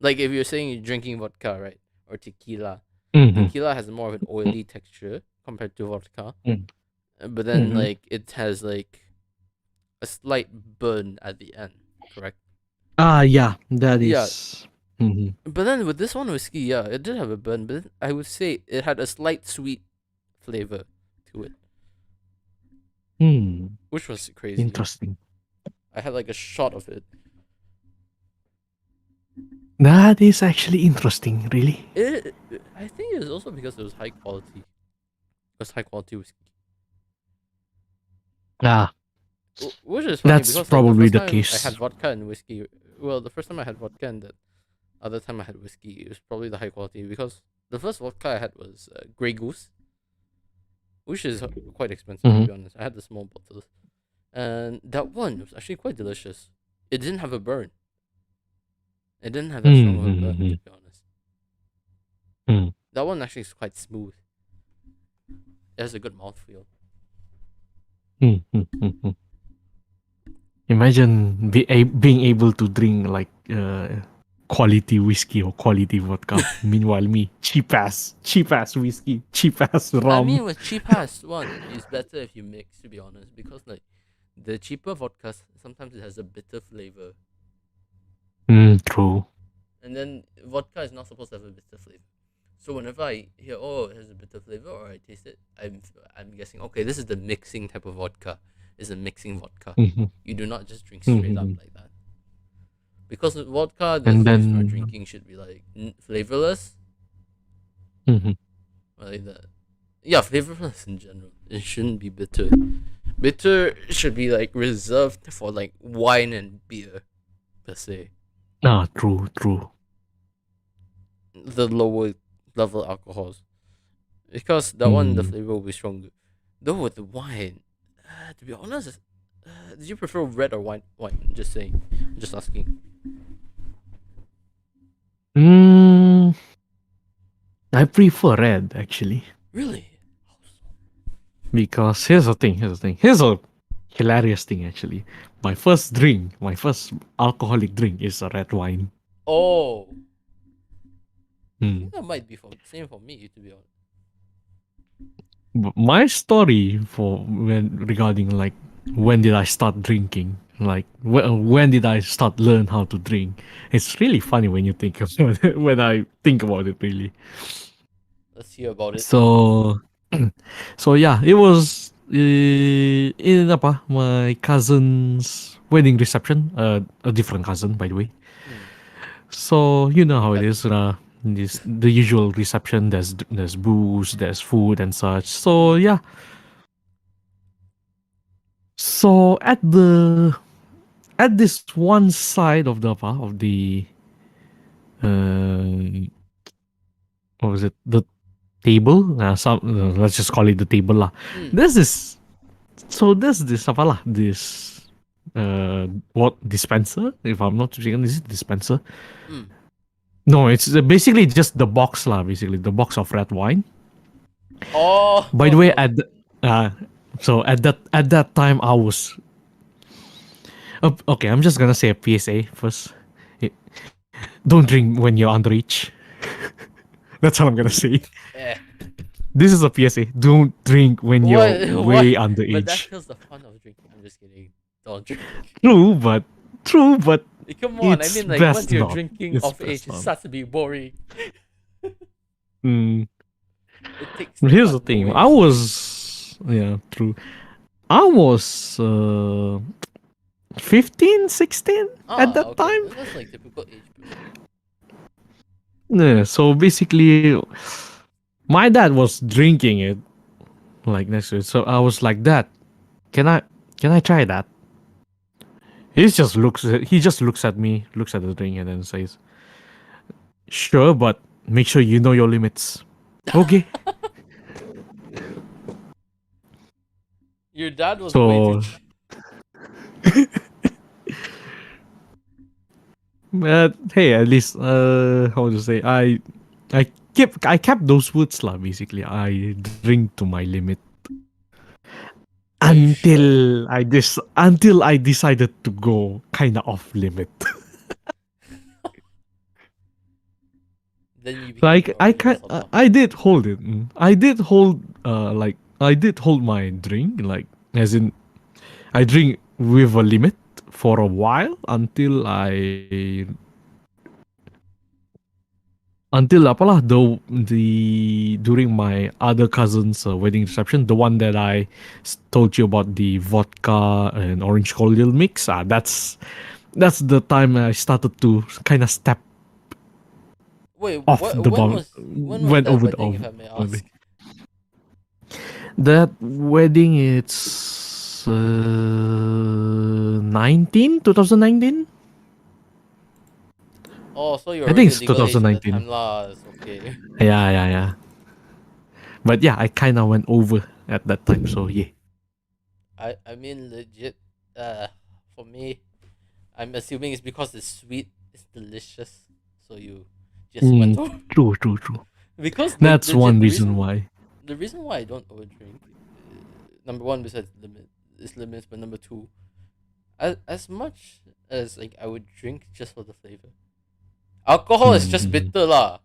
Like if you're saying you're drinking vodka, right, or tequila, Mm-hmm. tequila has more of an oily texture compared to vodka, but then Mm-hmm. like it has like a slight burn at the end, correct? Yeah, that Yeah, is. Mm-hmm. but then with this one whiskey, yeah, it did have a burn, but then I would say it had a slight sweet flavor to it, Hmm. which was crazy. Interesting. I had like a shot of it. That is actually interesting, really. I think it was also because it was high quality. It was high quality whiskey, Ah, which is funny that's because like the probably first the time I case. had vodka and whiskey. Well, the first time I had vodka and the other time I had whiskey, it was probably the high quality because the first vodka I had was Grey Goose, which is quite expensive to Mm-hmm. be honest. I had the small bottles, and that one was actually quite delicious. It didn't have a burn. It didn't have that strong of a burn, Mm-hmm. to be honest. Mm-hmm. That one actually is quite smooth. It has a good mouthfeel. Mm-hmm. Imagine being able to drink like quality whiskey or quality vodka. Meanwhile, me, cheap ass whiskey, cheap ass I rum. mean, with cheapest one, it's better if you mix, to be honest, because like the cheaper vodkas sometimes it has a bitter flavor, True. and then vodka is not supposed to have a bitter flavor. So whenever I hear, oh, it has a bitter flavor, or I taste it, I'm guessing, okay, this is the mixing type of vodka. It's a mixing vodka. hmm You do not just drink straight up hmm like that. Because with vodka And that's used for then, drinking should be like flavorless, mhm. or like that. Yeah, flavorless in general. It shouldn't be bitter. Bitter should be like reserved for like wine and beer, per se. True. The lower level alcohols, because that one the Mm. flavor will be stronger. Though with the wine, to be honest, did you prefer red or wine? Wine? Just saying. Just asking. Mm, I prefer red actually Really? because here's a hilarious thing actually. My first alcoholic drink is a red wine. Oh, I Mm. think that might be for same for me. To be honest. My story for when regarding like when did I start drinking, like when did I start learn how to drink, it's really funny when you think about it, when I think about it really. Let's hear about it. So so yeah, it was in apa my cousin's wedding reception, a different cousin by the way. Hmm. So you know how it That's is, this the usual reception. There's booze, there's food and such. So yeah, so at this one side of the uh what was it, the table, let's just call it the table lah. hmm. There's this there's this apa lah, this what dispenser, if I'm not mistaken, is it dispenser? Hmm. No, it's basically just the box lah, basically the box of red wine. By the way, Oh. uh so at that time I was okay, I'm just gonna say a PSA first. Eh, Don't drink when you're underage. That's all I'm gonna say. Eh. This is a PSA. Don't drink when you're What? What? way But that underage. kills the fun of drinking. I'm just kidding. Don't drink. True, but true, but Come on. I it's mean, like once best you're not. drinking It's of age, best it not. starts to be boring. Mm, It takes the Here's the fun thing. away from you. Yeah, true. I was 15, 16 at Ah, that okay. time. That's like typical age group. Yeah, so basically, my dad was drinking it like next to it. So I was like, Dad, can I can I try that? He just looks at me, looks at the drink, and then says, "Sure, but make sure you know your limits." Okay. Your dad was So, waiting. hey, at least how to say, I kept those words lah. Basically, I drink to my limit Are you sure? until I decided to go kind of off limit. Then you became Like a real someone. I did hold it. I did hold I did hold my drink, like as in I drink with a limit for a while until apalah the during my other cousin's wedding reception, the one that I told you about, the vodka and orange cordial mix. That's the time I started to kind of step Wait, off the bound, when was went that over the wedding, if I may ask? that wedding. It's 2019. Oh, so you're I think already it's legal age at that 2019. time, lah. It's okay. Yeah. But yeah, I kind of went over at that time. So yeah. I mean, legit. Uh, for me, I'm assuming it's because it's sweet, it's delicious, so you just went Mm, over. true. Because That's legit, one reason why. the reason why I don't overdrink, number one, besides limits, but number two, as much as like I would drink just for the flavor, Alcohol is just Mhm. bitter lah.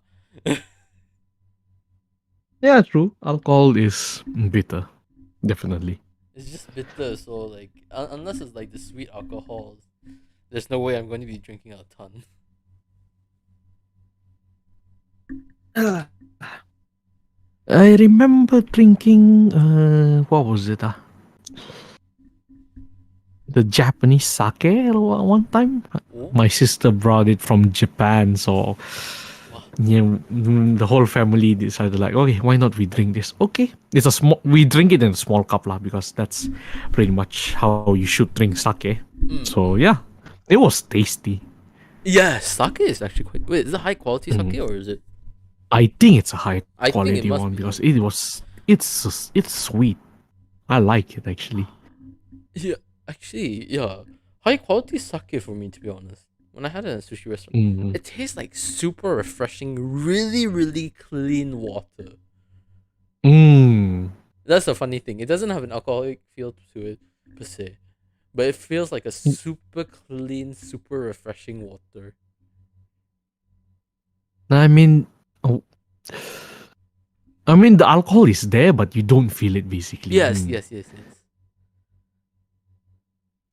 Yeah, true. Alcohol is bitter, definitely. It's just bitter. So like, unless it's like the sweet alcohol, there's no way I'm going to be drinking a ton. Uh, I remember drinking. What was it? The Japanese sake one time. Oh, My sister brought it from Japan, so wow. yeah, the whole family decided like, okay, why not we drink this? Okay, it's a small. We drink it in a small cup lah because that's pretty much how you should drink sake. So Mm. yeah, it was tasty. Yeah, sake is actually quite. Wait, is it high quality sake Mm. or is it? I think it's a high I think it quality must one be. because it's sweet. I like it actually. Yeah, actually, yeah. High quality sake for me, to be honest. When I had it at a sushi restaurant, Mm. it tastes like super refreshing, really, really clean water. Mm. That's the funny thing. It doesn't have an alcoholic feel to it, per se. But it feels like a super clean, super refreshing water. I mean, oh, I mean the alcohol is there, but you don't feel it basically. Yes, yes, yes, yes.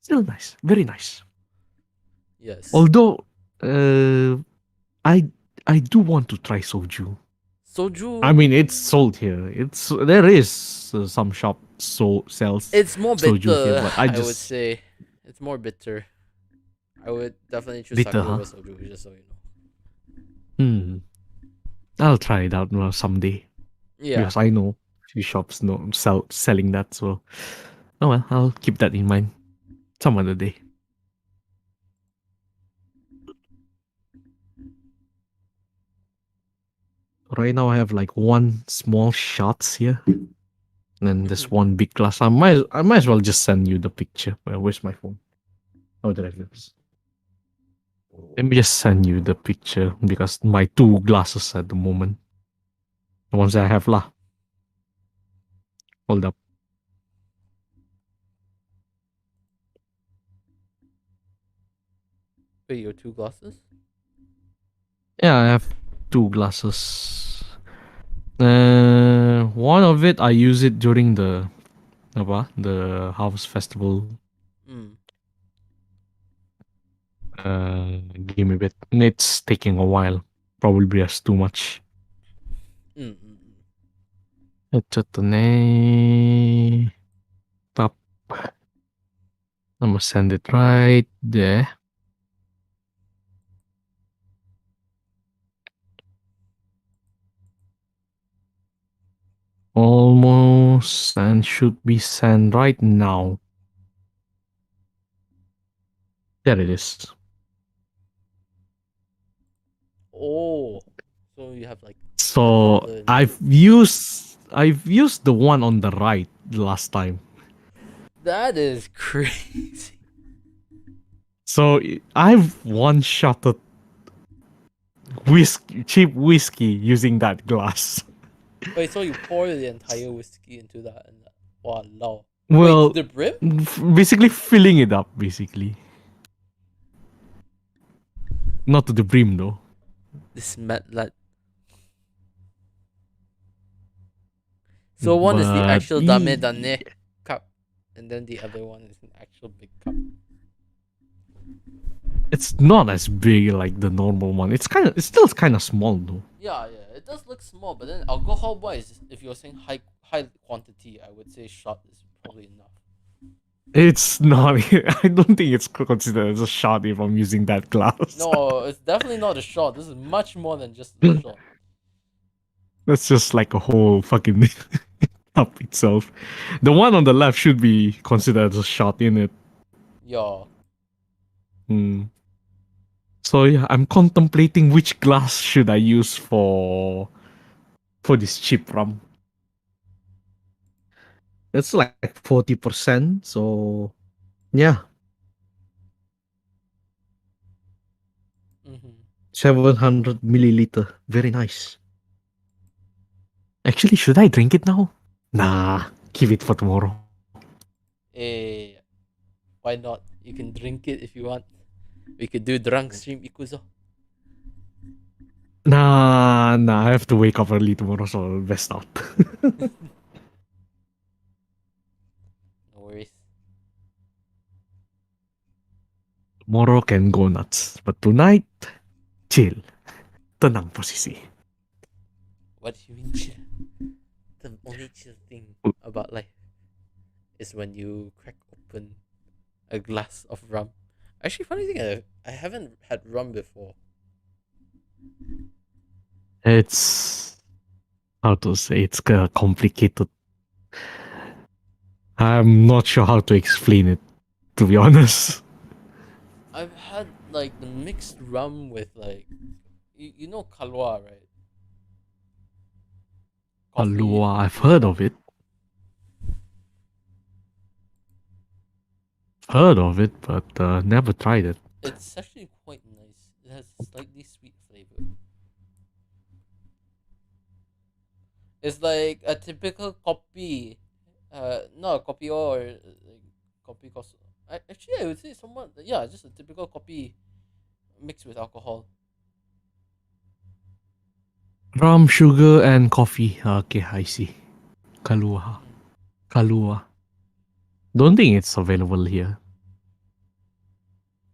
Still nice, very nice. Yes. Although, uh, I I do want to try soju. I Soju, mean, it's sold here. There is some shop sells it's more soju here, bitter, but I I would just say. It's more bitter. I would definitely choose sake bitter, huh? over soju, just so you know. Hmm. I'll try it out someday Yeah. because I know few shops no selling that. So, oh well, I'll keep that in mind some other day. Right now, I have like one small shots here, and Mhm. this one big glass. I might as well just send you the picture. Where's my phone? Oh, there it is. Let me just send you the picture because my two glasses at the moment, the ones that I have lah. Hold up. Wait, your two glasses? Yeah, I have two glasses. One of it I use it during the house festival. Mm. Give me a bit. It's taking a while. Probably just too much. Mm, mm, mm. Ito to na. Pop. I'm gonna send it right there. Almost and should be sent right now. There it is. Oh, so you have like the So color in it. I've used the one on the right last time. That is crazy. So I've one shotted cheap whiskey using that glass. Wait, so you pour the entire whiskey into that and that. Wow. Wait, to Well, the brim? basically filling it up, basically. Not to the brim though. This meant like. So one is the But actual dame dane cup, and then the other one is an actual big cup. it's not as big like the normal one. It's still kind of small though. Yeah, yeah, it does look small, but then alcohol wise, if you're saying high quantity, I would say shot is probably enough. It's not. I don't think it's considered as a shot if I'm using that glass. No, it's definitely not a shot. This is much more than just a shot. That's just like a whole fucking cup itself. The one on the left should be considered as a shot in it. Yeah. Hmm. So yeah, I'm contemplating which glass should I use for this cheap rum. It's like 40%. So yeah, Mm-hmm. 700 milliliter. Very nice. Actually, should I drink it now? Nah, keep it for tomorrow. Eh, why not? You can drink it if you want. We could do drunk stream ikuzo. Nah, I have to wake up early tomorrow, so best not. No worries. Tomorrow can go nuts, but tonight, chill. Tenang posisi. What do you mean chill? The only chill thing about life is when you crack open a glass of rum. Actually, funny thing, I haven't had rum before. It's how to say it's complicated. I'm not sure how to explain it, to be honest. I've had like the mixed rum with like you know kalwa, right? Coffee Alua, I've with heard rum. of it. Heard of it, but never tried it. It's actually quite nice. It has slightly sweet flavor. It's like a typical coffee, not a coffee or like coffee cos. Actually, I would say somewhat, yeah, just a typical coffee mixed with alcohol. Rum, sugar, and coffee. Okay, I see. Kalua. Mm. Kalua. Don't think it's available here.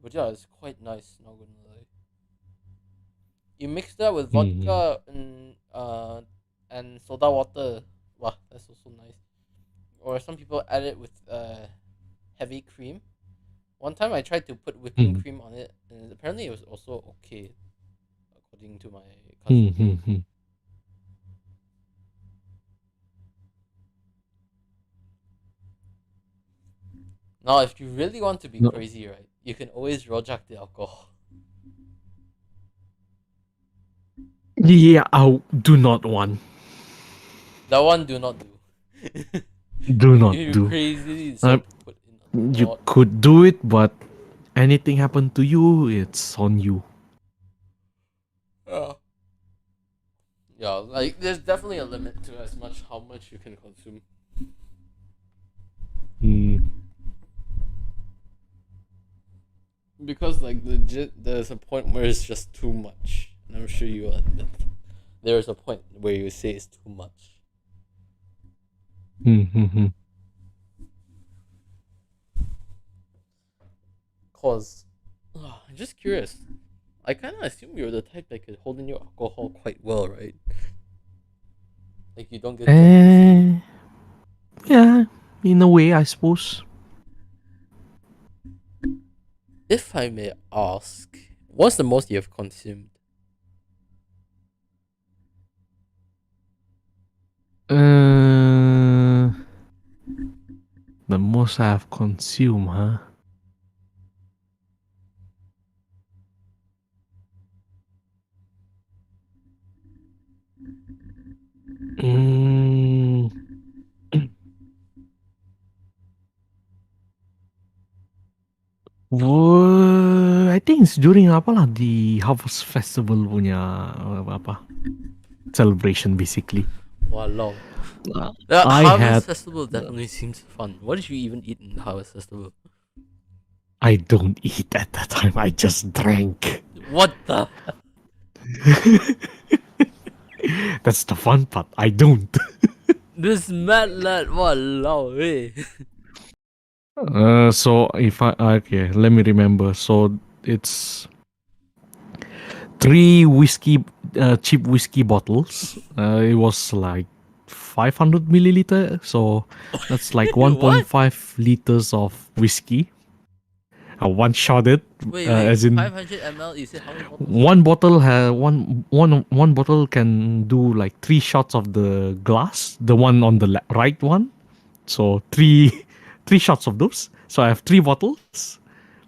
But yeah, it's quite nice. Not gonna lie. You mix that with Mm-hmm. vodka and soda water. Wow, that's also nice. Or some people add it with heavy cream. One time I tried to put whipping cream on it, and apparently it was also okay, according to my cousin. Mm-hmm. Now, if you really want to be No. crazy, right, you can always rojak the alcohol. Yeah, I do not want. That one, do not do. Do if not you do. crazy Uh, yourself, put in a you lot. could do it, but anything happen to you, it's on you. Yeah. Yeah, like there's definitely a limit to as much how much you can consume. Mm. Because like legit, there's a point where it's just too much, and I'm sure you admit there's a point where you say it's too much. Mm-hmm. Cause, I'm just curious. I kind of assume you're the type that could hold in your alcohol quite well, right? Like you don't get drunk easily. Eh, yeah, in a way, I suppose. If I may ask, what's the most you've consumed? Uh, the most I've consumed, huh? Mm, I think it's during apa lah di Harvest Festival punya apa celebration basically. Walao. Uh, The I had Harvest Festival definitely seems fun. What did you even eat in the Harvest Festival? I don't eat at that time. I just drank. What the? That's the fun part. I don't. This mad lad, walao, eh. So if I okay, let me remember. So it's three cheap whiskey bottles. It was like 500 milliliter. So that's like What? 1.5 liters of whiskey. One shot it, Wait. as in 500 ml? You said how many bottles? one bottle has one bottle can do like three shots of the glass. The one on the right one. So three shots of those. So I have three bottles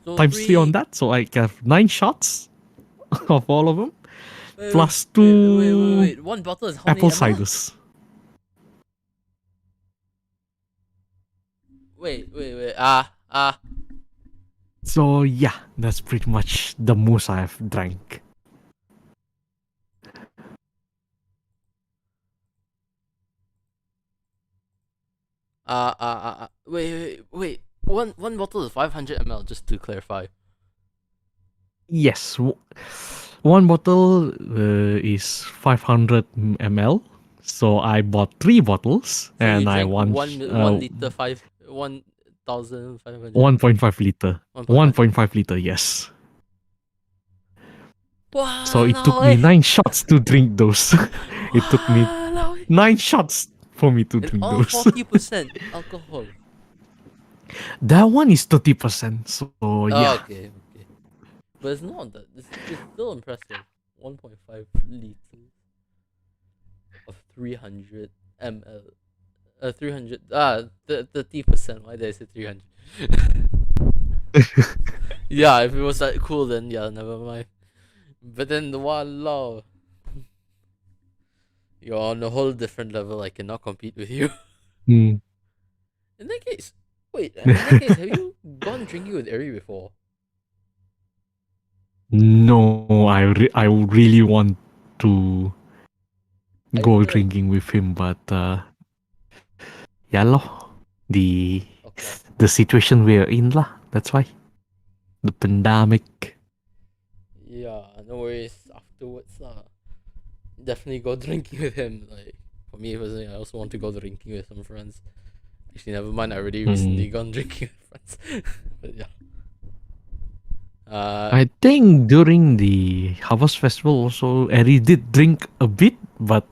So times three on three. that. So I have 9 shots of all of them Wait, wait, plus wait, wait, wait, two wait. One bottle is how many apple ml? ciders. Wait. So yeah, that's pretty much the most I've drank. Wait. One bottle is 500 ml. Just to clarify. Yes, One bottle is 500 ml. So I bought 3 bottles So you and I drank want 1 liter 1,500 1.5 liter. 1.5 liter. 1.5 liter, yes. So it took Wow, me 9 shots to drink those. It took me wow, 9 shots for me to and drink all those. 40% alcohol. That one is 30%. So Oh, yeah. okay, okay. But it's not that. It's still impressive. 1.5 liters of 300 ml. 300. 30%. Why did I say 300? Yeah, if it was that cool, then yeah, never mind. But then, walao, you're on a whole different level. I cannot compete with you. Hmm. In that case, wait. In that case, have you gone drinking with Eri before? No, I really want to I go feel like drinking with him, but yeah loh, the okay. the situation we're in lah. That's why the pandemic. Yeah, no worries. Afterwards, definitely go drinking with him. Like for me personally, I also want to go drinking with some friends. Actually, never mind. I already recently Mm. gone drinking with friends. But yeah. I think during the Harvest Festival also, Eri did drink a bit, but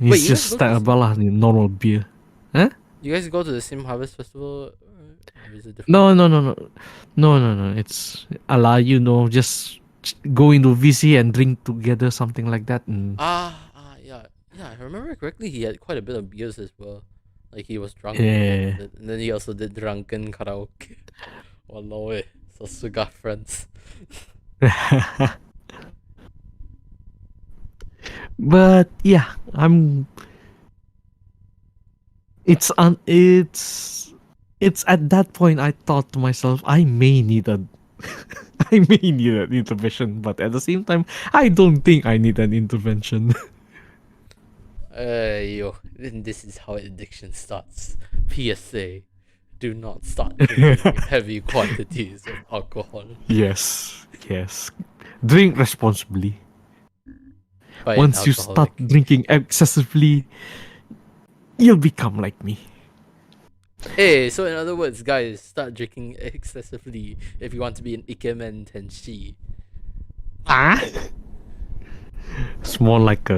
Wait, it's you guys just go to the same? the normal beer. Huh? You guys go to the same harvest festival, or is it different? No, no, no, no, no, no, no. It's allow just go into VC and drink together, something like that. And Yeah, yeah. If I remember correctly, he had quite a bit of beers as well. Like he was drunk at the end yeah. of it, and then he also did drunken karaoke. Walao eh, so suga friends. But yeah, I'm. It's at that point I thought to myself I may need a I may need an intervention, but at the same time I don't think I need an intervention. Yo, then this is how addiction starts. PSA: do not start drinking heavy quantities of alcohol. Yes, yes. Drink responsibly. By an Once you start alcoholic. drinking excessively, you'll become like me. Hey, so in other words, guys, start drinking excessively if you want to be an ikemen tenshi. Ah? It's more like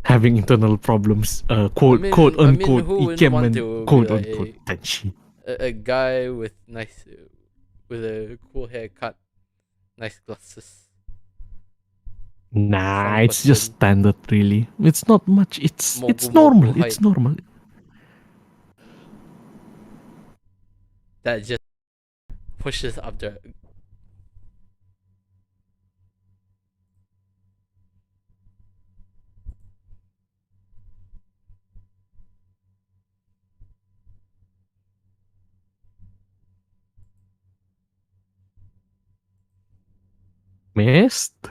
having internal problems. Quote I mean, unquote who wouldn't want ikemen to be quote like unquote tenshi. a guy with with a cool haircut, nice glasses, Nah, strong it's just person, standard really. It's not much. mogu It's mogu normal. height It's normal. that just pushes up the. Missed?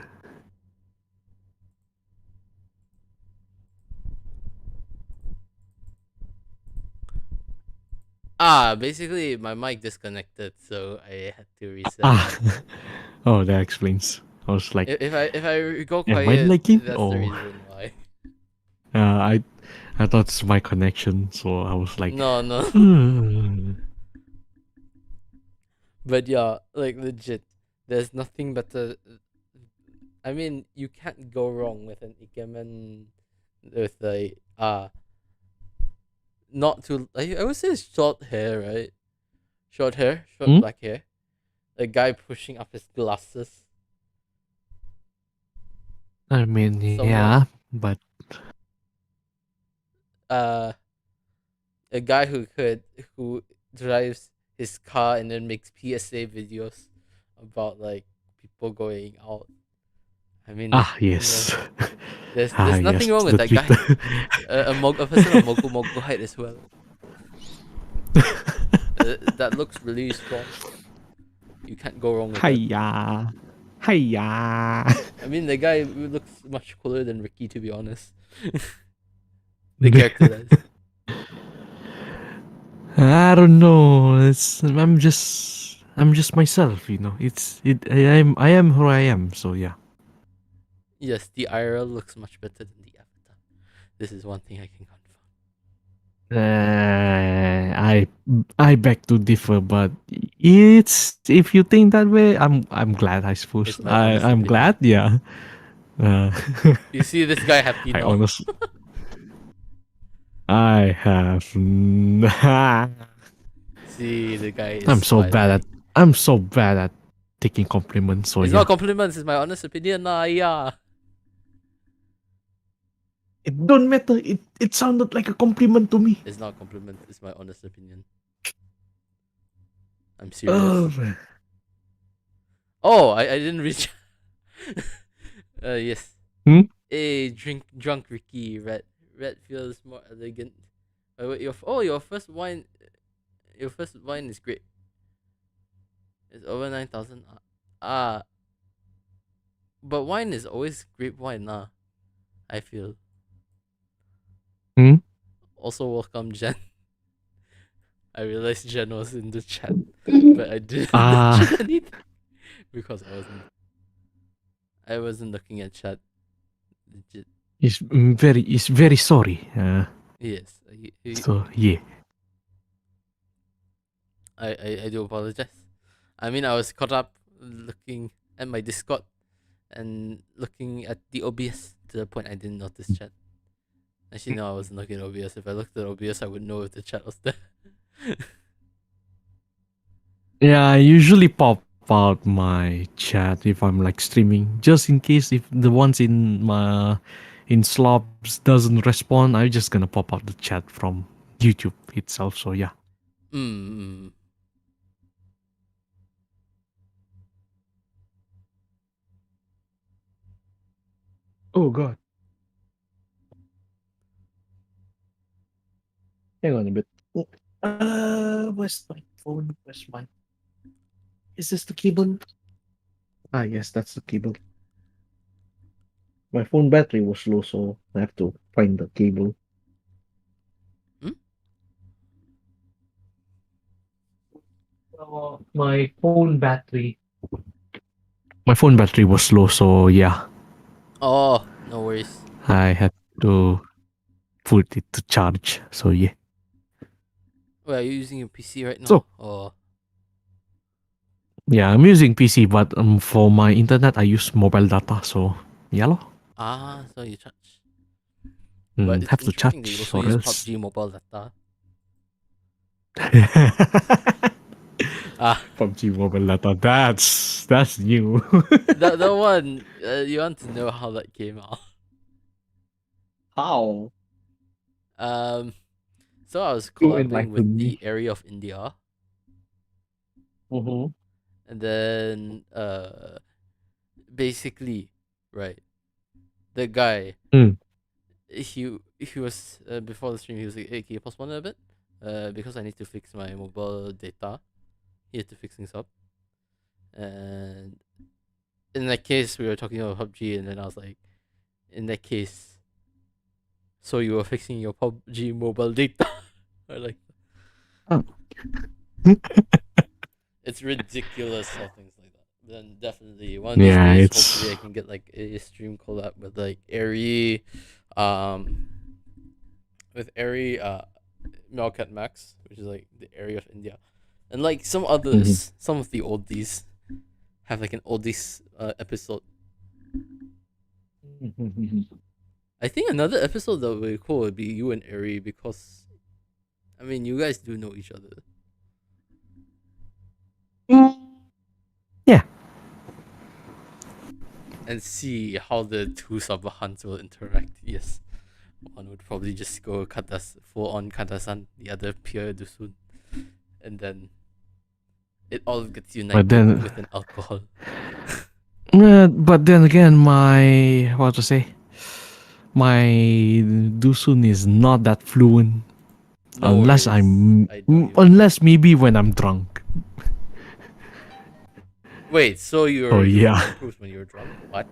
Basically my mic disconnected, so I had to reset Ah. it. Oh, that explains. I was like, If I go am I quiet, lagging? that's the Or reason why. uh, I I thought it's my connection, so I was like, No, no. hmm. But yeah, like legit, there's nothing better. I mean, you can't go wrong with an ikemen with like not too. I would say short hair, right? Short hair, short Hmm? black hair. A guy pushing up his glasses. I mean, Someone, yeah, but uh, a guy who drives his car and then makes PSA videos about like people going out. I mean, you know, yes, there's yes, nothing wrong with the that guy. Twitter. A person of mogu mogu height as well. That looks really strong. You can't go wrong with that. Hiya, hiya. I mean, the guy looks much cooler than Ricky, to be honest. The character does. I don't know. I'm just myself, I am who I am, so yeah. Yes, the IRL looks much better than the avatar. This is one thing I can confirm. I beg to differ, but it's if you think that way, I'm glad. I suppose It's my honest I'm opinion. glad. Yeah. Uh, You see this guy happy I now. honestly I have. See, the guy is I'm so bad at smiling. I'm so bad at taking compliments. So It's not yeah, compliments. It's my honest opinion. Nah, yeah. it don't matter. It sounded like a compliment to me. It's not compliments. It's my honest opinion. I'm Oh, serious. Oh, I didn't reach. Yes. hmm? Hey, drunk Ricky. Red feels more elegant. Wait, your first wine. Your first wine is great. It's over 9,000. Ah, but wine is always grape wine, nah. I feel. Hmm? Also, welcome Jen. I realized Jen was in the chat, but I didn't mention Ah, anything because I wasn't looking at chat. Legit. it's very sorry. Yes, So yeah. I do apologize. I mean, I was caught up looking at my Discord and looking at the OBS to the point I didn't notice chat. Actually, no, I wasn't looking at OBS. If I looked at OBS, I would know if the chat was there. Yeah, I usually pop out my chat if I'm like streaming, just in case if the ones in slobs doesn't respond, I'm just gonna pop out the chat from YouTube itself. So yeah. Mm. Oh god. Hang on a bit. Where's my phone? Where's my Is this the cable? Ah yes, that's the cable. My phone battery was low, so I have to find the cable. Hmm? My phone battery. My phone battery was low, so yeah, Oh, no worries. I had to put it to charge. So yeah. Wait, are you using your PC right now? So Oh, yeah, I'm using PC, but for my internet I use mobile data. So yeah, lor. so you charge. But it's Have to interesting that you charge also or use else. PUBG mobile data. Ah, PUBG mobile data. That's new. the one you want to know how that came out? How? Um, so I was You collabing with enlighten the me. area of India, Mm-hmm. and then basically, right, the guy Mm. he was before the stream he was like, hey, can you postpone it a bit? Because I need to fix my mobile data. He had to fix things up, and in that case we were talking about PUBG, and then I was like, in that case, so you were fixing your PUBG mobile data? Or like, Oh. it's ridiculous how things like that. Then definitely one of these Yeah, days, it's. hopefully I can get like a stream collab with like Airy, um, with Airy, Melcat Max, which is like the area of India, and like some Mhm. others, some of the oldies have like an oldies episode. I think another episode that would be cool would be you and Airy because, I mean, you guys do know each other. Yeah. And see how the two Sabahans will interact. Yes. One would probably just go katas full on katasan, the other pure dusun. And then it all gets But united then, with an alcohol. but then again, my what to say? My Dusun is not that fluent No worries. I know you. unless maybe when I'm drunk. Wait, so Oh your Dusun yeah. improves when you're drunk? What?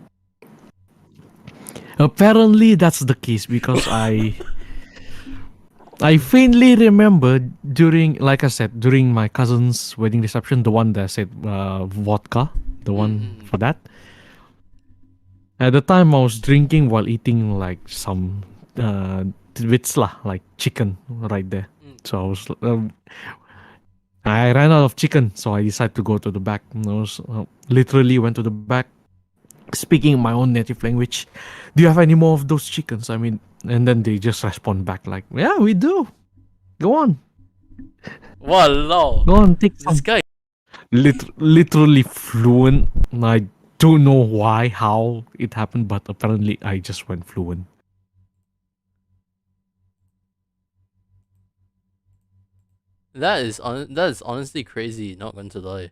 Apparently that's the case because I faintly remember during, like I said, during my cousin's wedding reception, the one that said vodka, the one Mm-mm. for that. At the time, I was drinking while eating like some bits lah, like chicken right there. Mm. So I ran out of chicken, so I decided to go to the back. I was literally went to the back, speaking my own native language. Do you have any more of those chickens? I mean, and then they just respond back like, "Yeah, we do. Go on, Walao, go on, take this some." guy. Literally fluent. I don't know why, how it happened, but apparently I just went fluent. That is honestly crazy. Not going to lie.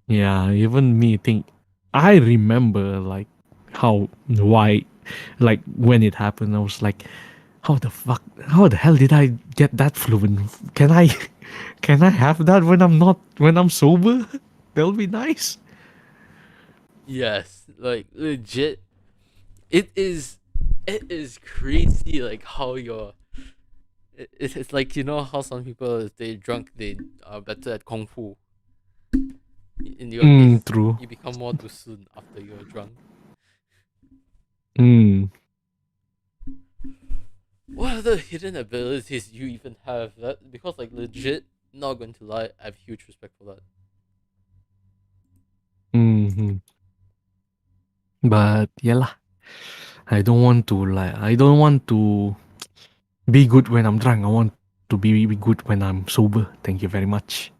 Yeah, even me think I remember like why like when it happened, I was like, how the hell did I get that fluent? Can I can I have that when I'm sober? That'll be nice. Yes, like legit. It is. It is crazy. Like how you're. It's like you know how some people if they drunk they are better at kung fu. In your case, True. you become more dusun after you're drunk. Mm. What other hidden abilities do you even have? That because like legit, not going to lie, I have huge respect for that. Hmm. But yeah lah. I don't want to be good when I'm drunk. I want to be good when I'm sober. Thank you very much.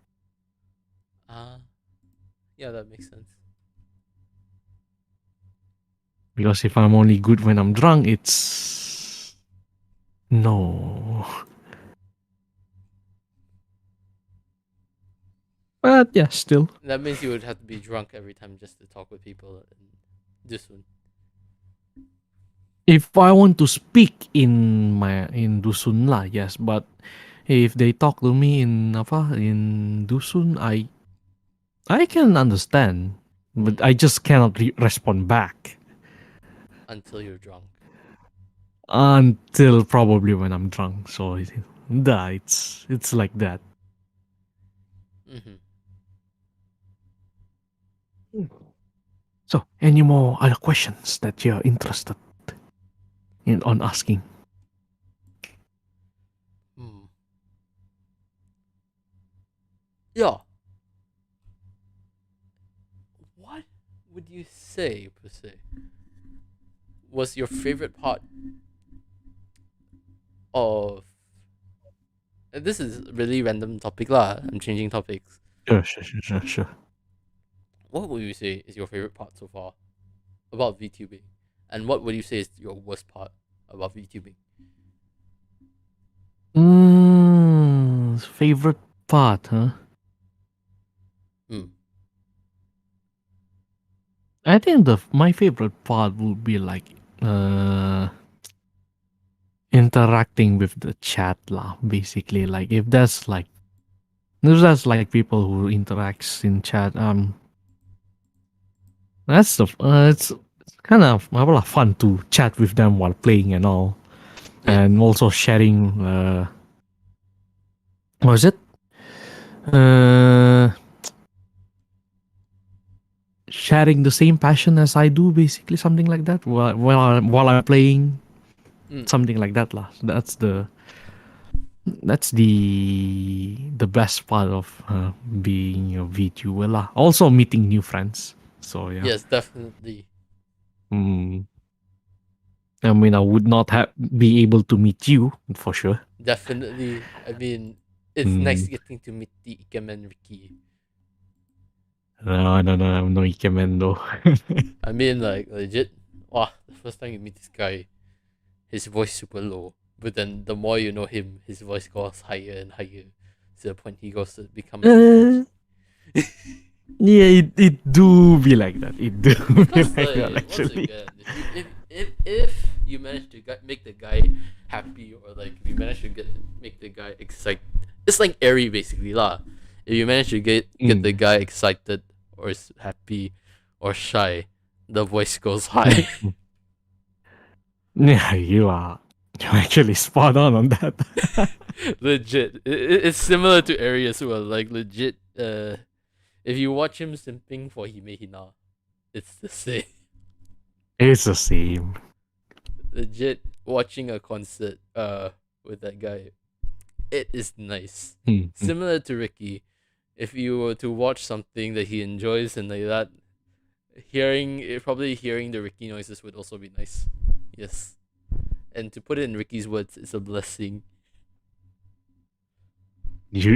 Ah, yeah, that makes sense. Because if I'm only good when I'm drunk, it's no. But yeah, still. That means you would have to be drunk every time just to talk with people. And this one. If I want to speak in dusun lah, yes. But if they talk to me in dusun, I can understand, but I just cannot respond back Until you're drunk. until probably when I'm drunk. So it's like that. Mm-hmm. So, any more other questions that you're interested in on asking? Hmm. Yeah. What would you say, per se, was your favorite part of? And this is really random topic lah. I'm changing topics. Sure. What would you say is your favorite part so far about VTubing, and what would you say is your worst part about VTubing? Favorite part, huh? Hmm. I think my favorite part would be like interacting with the chat lah. Basically, like if there's like people who interacts in chat, that's it's kind of fun to chat with them while playing and all, Yes. and also sharing. What was it? Uh, Sharing the same passion as I do, basically something like that. While I'm playing, Mm. something like that lah. That's the best part of being a VTuber lah. Also meeting new friends. So yeah. Yes, definitely. Mm. I mean, I would not have be able to meet you for sure. Definitely. I mean, it's nice getting to meet the Ikemen Ricky. No, I'm no Ikemen though. I mean, like legit. Wow, the first time you meet this guy, his voice super low. But then the more you know him, his voice goes higher and higher to the point he goes to become. Yeah, it do be like that. It do be Because like that like once actually. again, if you manage to make the guy happy or like if you manage to make the guy excited, it's like airy basically lah. If you manage to get the guy excited or happy or shy, the voice goes high. Yeah, you are. You're actually spot on that. Legit. It's similar to Eri as well. Like legit. If you watch him simping for Hime Hina, it's the same. It's the same. Legit watching a concert with that guy, it is nice. Mm, mm. Similar to Ricky, if you were to watch something that he enjoys and like that, probably hearing the Ricky noises would also be nice. Yes. And to put it in Ricky's words, it's a blessing.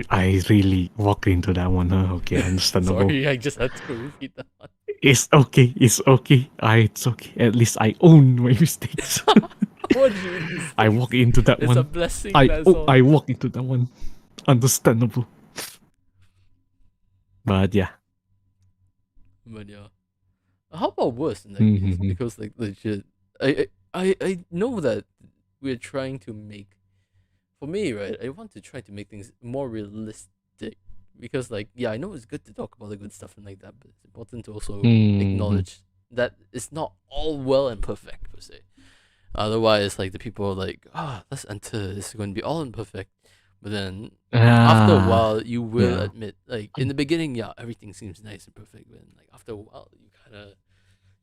I really walked into that one, huh? Okay, understandable. Sorry, I just had to repeat that one. It's okay. It's okay. It's okay. At least I own my mistakes. What do you mean mistakes? I walk into that It's one. a blessing. That's all. I walk into that one. Understandable. But yeah. But yeah. How about worse in that case? Mhm. Because like legit, I know that we're trying to make. For me, right, I want to try to make things more realistic because, like, yeah, I know it's good to talk about the good stuff and like that, but it's important to also Mhm. acknowledge that it's not all well and perfect per se. Otherwise, like the people are like, let's enter. This is going to be all imperfect. But then after a Ah, while, you will yeah. admit, like in the beginning, yeah, everything seems nice and perfect. But then, like after a while,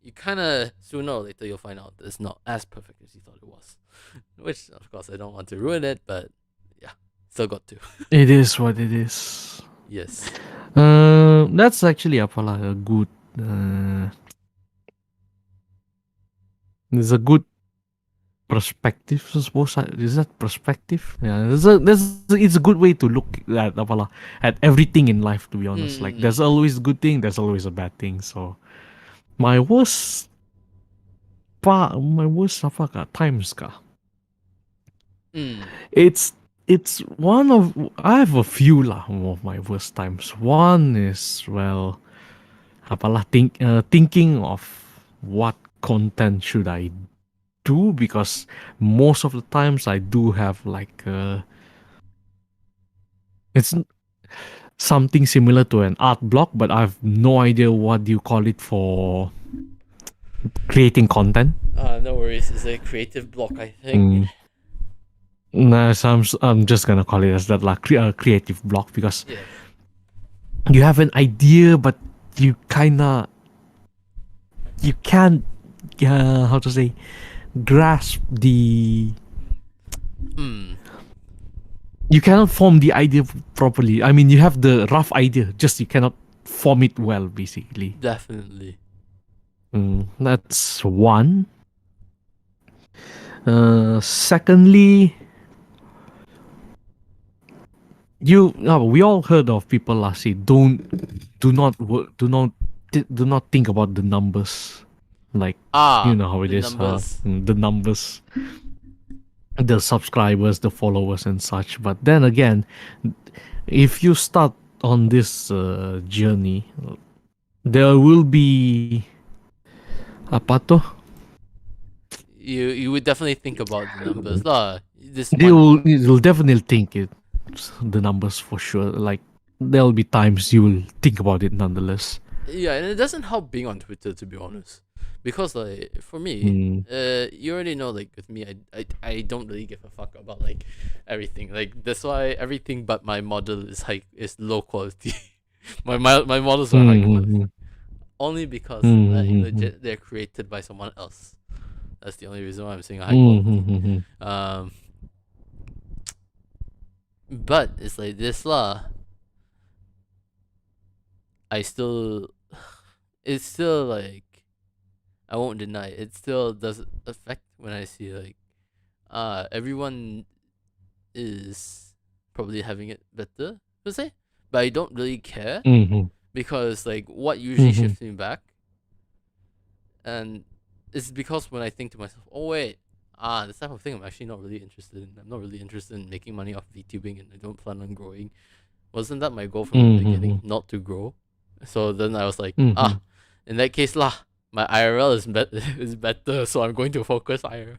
you kind of sooner or later you'll find out that it's not as perfect as you thought it was. Which, of course, I don't want to ruin it, but yeah, still got to. It is what it is. Yes. That's actually a good. There's a good perspective, I suppose. Is that perspective? Yeah, it's a good way to look at everything in life. To be honest, like there's always a good thing, there's always a bad thing. So my worst apa times ka. It's one of I have a few lah of my worst times. One is thinking of what content should I do, because most of the times I do have it's something similar to an art block, but I have no idea what you call it for creating content. No worries. It's a creative block, I think. Nah, so I'm just gonna call it as that, like creative block, because Yes. you have an idea, but you can't how to say, grasp the. You cannot form the idea properly. I mean, you have the rough idea, just you cannot form it well, basically. Definitely. That's one. Secondly, we all heard of people say do not think about the numbers, like you know how it is. The numbers, the subscribers, the followers and such. But then again, if you start on this journey, there will be apa tu? You would definitely think about the numbers lah. You'll definitely think the numbers for sure. Like there'll be times you will think about it nonetheless. Yeah, and it doesn't help being on Twitter, to be honest, because like for me, you already know, like with me, I don't really give a fuck about like everything. Like that's why everything but my model is low quality. my models are high quality, only because like legit they're created by someone else. That's the only reason why I'm saying high quality. But it's like this lah. It's still like, I won't deny it still does affect when I see like, everyone is probably having it better per se, but I don't really care because like what usually shifts me back, and it's because when I think to myself, oh wait, this type of thing I'm actually not really interested in. I'm not really interested in making money off VTubing, and I don't plan on growing. Wasn't that my goal from the beginning, not to grow? So then I was like, in that case lah, my IRL is better, so I'm going to focus IRL.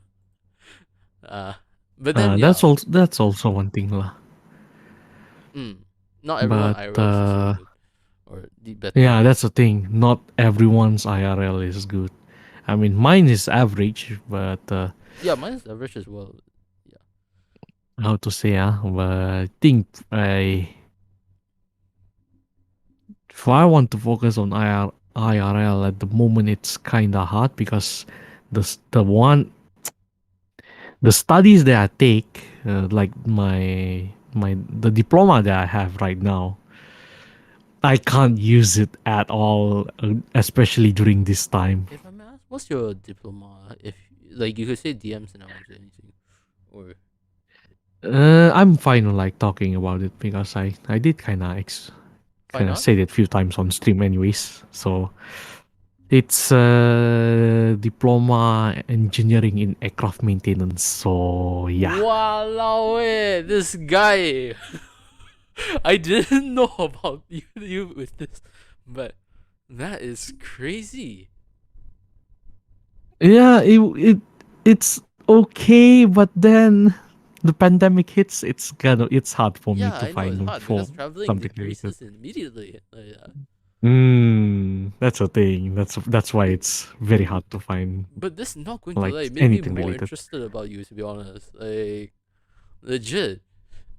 But then that's also one thing lah. Not everyone IRL is also good or the better. Yeah, that's the thing. Not everyone's IRL is good. I mean, mine is average, but yeah, mine is average as well. how to say, but I think if I want to focus on IRL at the moment, it's kind of hard because the the studies that I take, like the diploma that I have right now, I can't use it at all, especially during this time. If I may ask, what's your diploma? If like you could say DMs and I won't say anything. Or I'm fine with like talking about it because I did fine kind of art? say it a few times on stream anyways. So it's diploma engineering in aircraft maintenance. So yeah. Walao, this guy. I didn't know about you with this, but that is crazy. Yeah, it's okay, but then the pandemic hits. It's hard for me Yeah, to I know it's find hard for because traveling something related. decreases immediately. That's a thing. That's why it's very hard to find But this not going to like like made me anything more related. interested about you, to be honest. Like legit.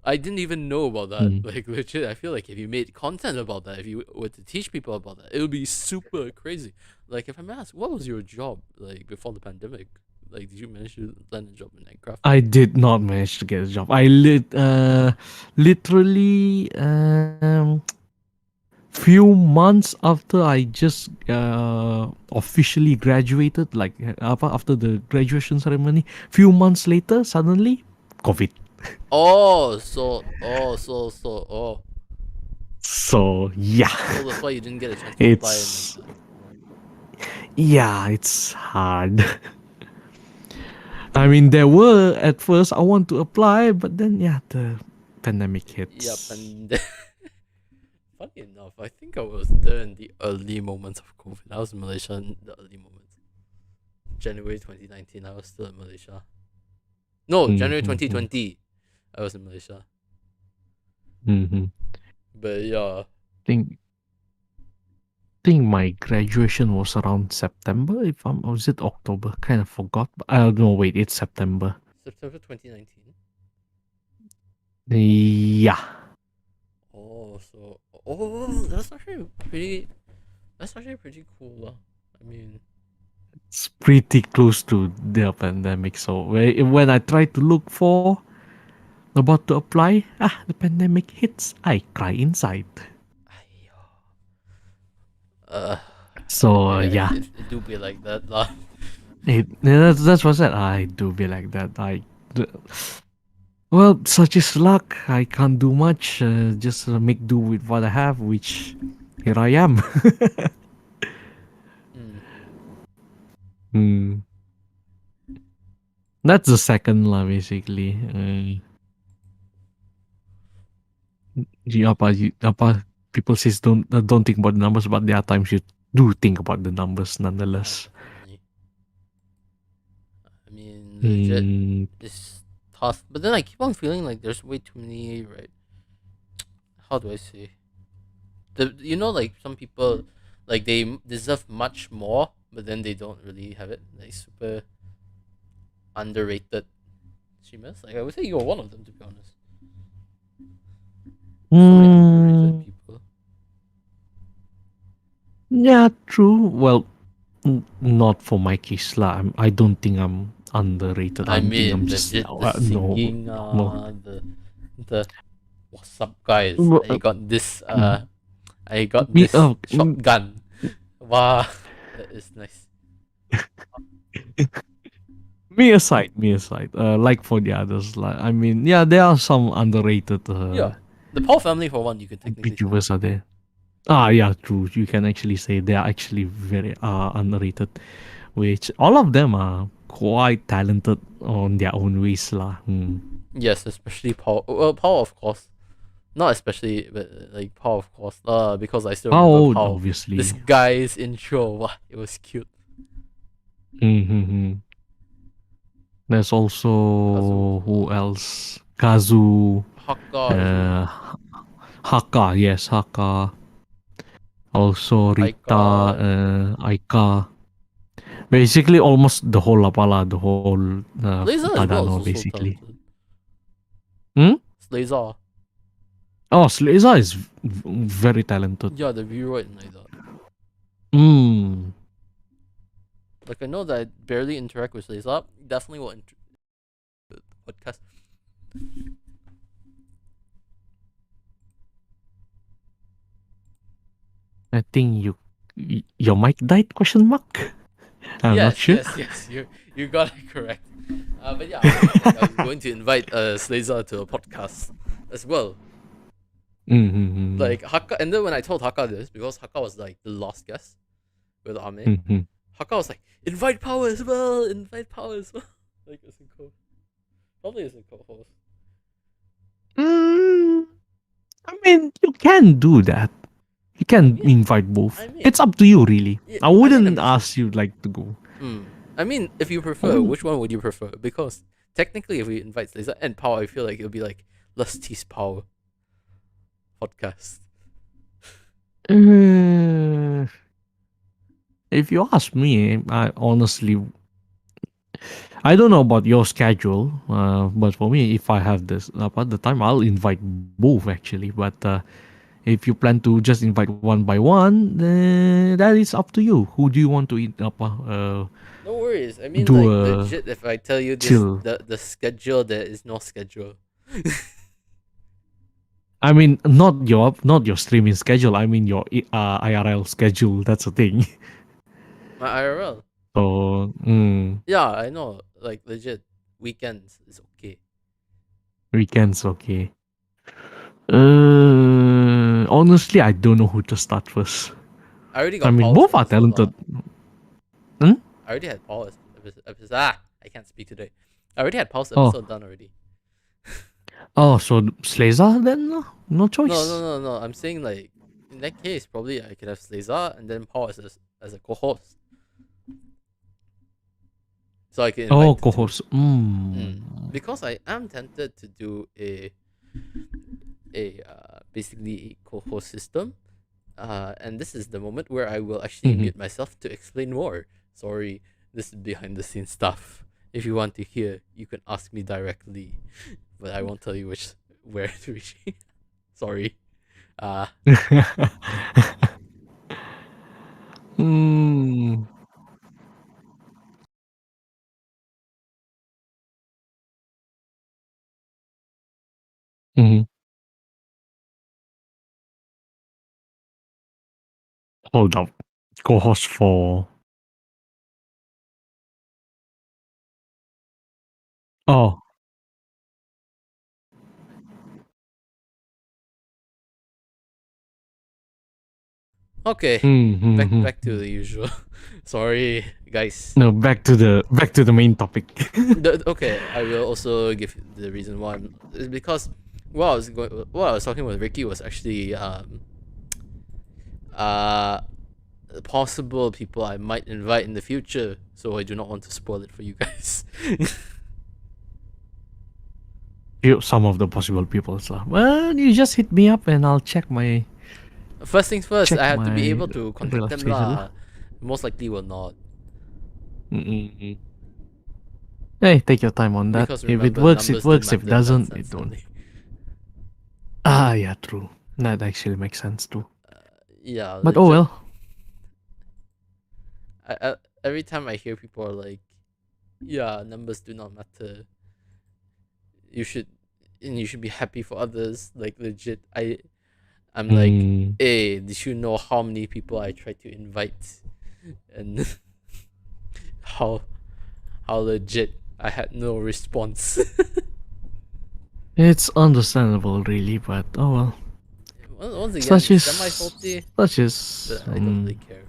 I didn't even know about that. Mm. Like legit, I feel like if you made content about that, if you were to teach people about that, it would be super crazy. Like if I'm asked, what was your job like before the pandemic? Like, did you manage to land a job in aircraft? I did not manage to get a job. Literally few months after I just officially graduated, like after the graduation ceremony, few months later, suddenly COVID. Oh, So yeah, so that's why you didn't get a chance to apply and it's everything. yeah, it's hard. I mean, there were at first I want to apply, but then yeah, the pandemic Yep, hits. and funny enough, I think I was there in the early moments of COVID. I was in Malaysia in the early moments. January 2019, I was still in Malaysia. No, January Mm-hmm. 2020, I was in Malaysia. Mm-hmm. But yeah, Think think my graduation was around September. If I'm, or was it October? Kind of forgot. But I don't know. Wait, it's September. September 2019. Yeah, Oh, so oh, that's actually pretty cool, lah. I mean, it's pretty close to the pandemic. So when I try to look for about to apply, the pandemic hits. I cry inside. I, uh, So yeah, it do be like that, lah. that's what I said. I do be like that. Well, such is luck. I can't do much. Just make do with what I have, which here I am. Mm. Hmm. That's the second lah, basically. Apa people says don't think about the numbers, but there are times you do think about the numbers Oh, nonetheless. definitely. I mean, legit, Hmm. it's tough. But then I keep on feeling like there's way too many. Right? How do I say? Like some people, like they deserve much more, but then they don't really have it. Like super underrated streamers. Like I would say you're one of them, to be honest. So many underrated Mm, people. yeah, true. Well, not for my case lah. I don't think I'm underrated. I I think I'm mean, just legit the no, singing, no. the what's up, guys? Well, mm, I got me, this shotgun. Wow, that is nice. me aside. Like for the others, like I mean, yeah, there are some underrated Yeah, the Paul family for one, you could technically say. VTubers are there. Ah, yeah, true. You can actually say they are actually very underrated. Which all of them are quite talented on their own ways, lah. Yes, especially Paul. Well, Paul, of course. Not especially, but like Paul, of course. Because I still How remember old, Paul. This obviously. guy's intro. Wow, it was cute. Mm-hmm. There's Kazu as also well. who else? Kazu, Hakka as well. uh, Haka, yes, Haka. Also Rita, Aika. Aika. Basically, almost the whole Lapala, the whole Laser as well Tadano, is also basically. talented. Hmm? Slayza. Oh, Slayza is very talented. Yeah, the viewer and like that. Hmm. Like I know that I barely interact with Slayza. Definitely will the podcast. I think your mic died? Question mark. I'm not Yes, sure. yes, yes. You got it correct. But yeah, I was saying like I'm going to invite Slayza to a podcast as well. Mm-hmm. Like Haka, and then when I told Haka this, because Haka was like the last guest with Ame, Mm-hmm. Haka was like, invite Power as well, invite Power as well. Like as a co, probably as a co-host. Mm, I mean, you can do that. You I can mean, invite both. I mean, It's up to you, really. yeah, I I mean, wouldn't I'm. ask you like to go. I mean, if you I prefer, wouldn't. which one would you prefer? Because technically, if we invite Slayza and Power, I feel like it'll be like Let's Tease Power podcast. Uh, if you ask me, I honestly, I don't know about your schedule. But for me, if I have this about the time, I'll invite both actually. But if you plan to just invite one by one, then that is up to you. Who do you want to No worries. I mean, do like a legit. If I tell you this, chill? the schedule, there is no schedule. I mean, not your streaming schedule. I mean your IRL schedule. That's the thing. My IRL. So Yeah, I know. Like legit, weekends is okay. weekends, okay. Honestly, I don't know who to start first. I already I got mean, Paul's both are episode. talented. Hmm? I already had Paul's episode. I can't speak today. I already had Paul's Oh, episode done already. so Slazer then? No No, no, choice. no, no. I'm saying like in that case, probably I could have Sleza and then Paul as a co-host, so I can Oh, invite the two. co-host. Because I am tempted to do a basically a co-host system. And this is the moment where I will actually Mm-hmm. mute myself to explain more. Sorry, this is behind the scenes stuff. If you want to hear, you can ask me directly, but I won't tell you where to reach. Sorry. Uh mm. Mm-hmm. Hold up. Co-host for. Oh. okay. Back to Mm-hmm. the usual. Sorry, guys. No, back to the main topic. Okay, I will also give the reason why. It's because what I was talking with Ricky was actually uh possible people I might invite in the future. So I do not want to spoil it for you guys. Some of the possible people. So, well, you just hit me up and I'll First things first, I check have to be my able to contact real them schedule lah. lah. Most likely will not, Mm-mm. Hey, take your time on that. because If it remember works, it numbers do works. If matter in that doesn't, it sense don't. only. Ah, yeah, true. That actually makes sense too. Yeah, But oh legit. well. Every time I hear people are like, "Yeah, numbers do not matter. You should, and you should be happy for others." Like legit, I'm like, Mm. hey, did you know how many people I tried to invite, and how how legit I had no response. It's understandable, really, but oh well. Once again, Such it's is semi salty, such is but I don't really care.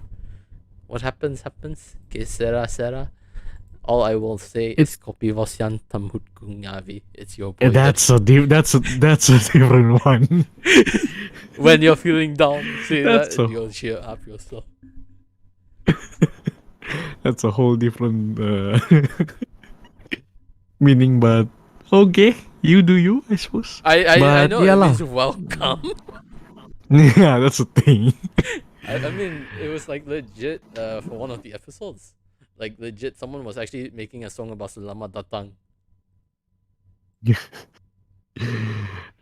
What happens, happens. Que sera, sera. All I will say is it's Kopi Vosyan Tamhut Kungavi. It's your boy. that's a different one. When you're feeling down, say that That's and a you'll cheer up yourself. that's a whole different meaning, but okay, you do you, I suppose. I But know yeah it lah. means welcome. Yeah, that's the thing. I mean, it was like legit for one of the episodes. Like legit, someone was actually making a song about Selamat Datang.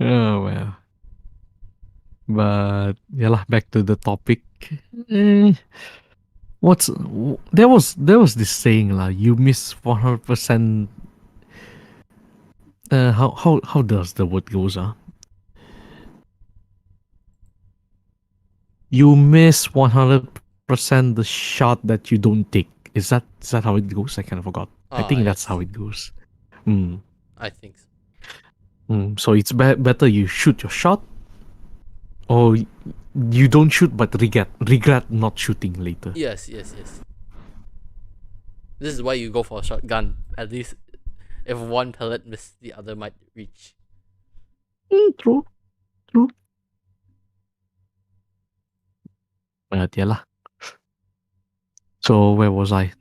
Oh well. But yeah lah, back to the topic. Eh, there was this saying lah, you miss 100%. How does the word goes? You miss 100% the shot that you don't take. Is that how it goes? I kind of forgot. I Ah, think that's how yes, it goes. Mm. I think so. So it's better you shoot your shot, or you don't shoot but regret not shooting later. Yes, yes, yes. This is why you go for a shotgun. At least if one pellet misses, the other might reach. True, true. But yeah lah. So where was I?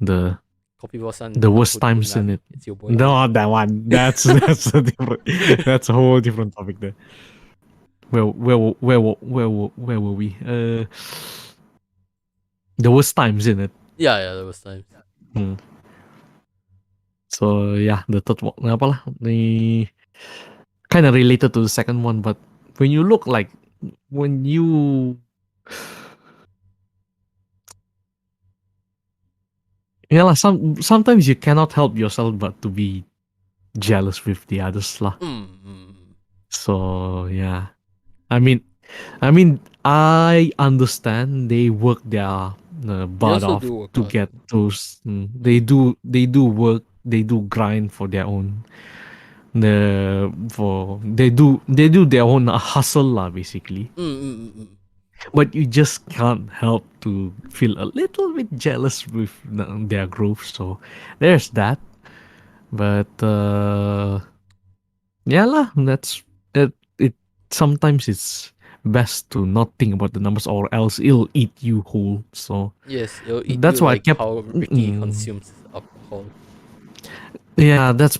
Kopi Bosan, The worst Angkut times Kulab. in it. It's your boy here. No, that one. That's a different. That's a whole different topic there. Where were we? The worst times in it. Yeah, there was times. Hmm. So yeah, the third one, apa lah? The kind of related to the second one, but when you look like when you yeah lah, sometimes you cannot help yourself but to be jealous with the others lah. So yeah, I mean, I understand they work their butt also off do work to hard. get those. They do work. They do grind for their own. They do their own hustle lah, basically. But you just can't help to feel a little bit jealous with their growth. So there's that. But yeah lah, that's it. It sometimes it's best to not think about the numbers, or else it'll eat you whole. So Yes, it'll eat that's you why I like kept. how Ricky consumes alcohol. Yeah, that's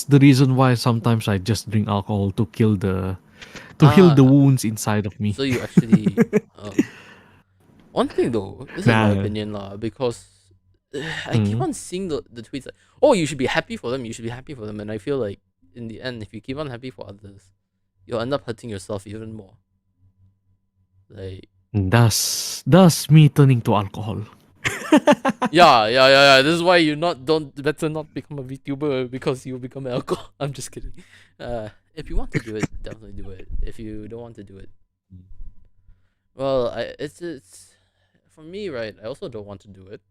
the reason why sometimes I just drink alcohol to kill the Ah, wounds inside of me. so you actually one thing though, this is my Nah. opinion lah, because I keep on seeing the tweets like, oh, you should be happy for them, you should be happy for them, and I feel like in the end, if you keep on happy for others, you'll end up hurting yourself even more. Like, That's me turning to alcohol. yeah. This is why you don't better not become a VTuber because you become an alcohol. I'm just kidding. If you want to do it, definitely do it. If you don't want to do it, well, it's for me, right? I also don't want to do it,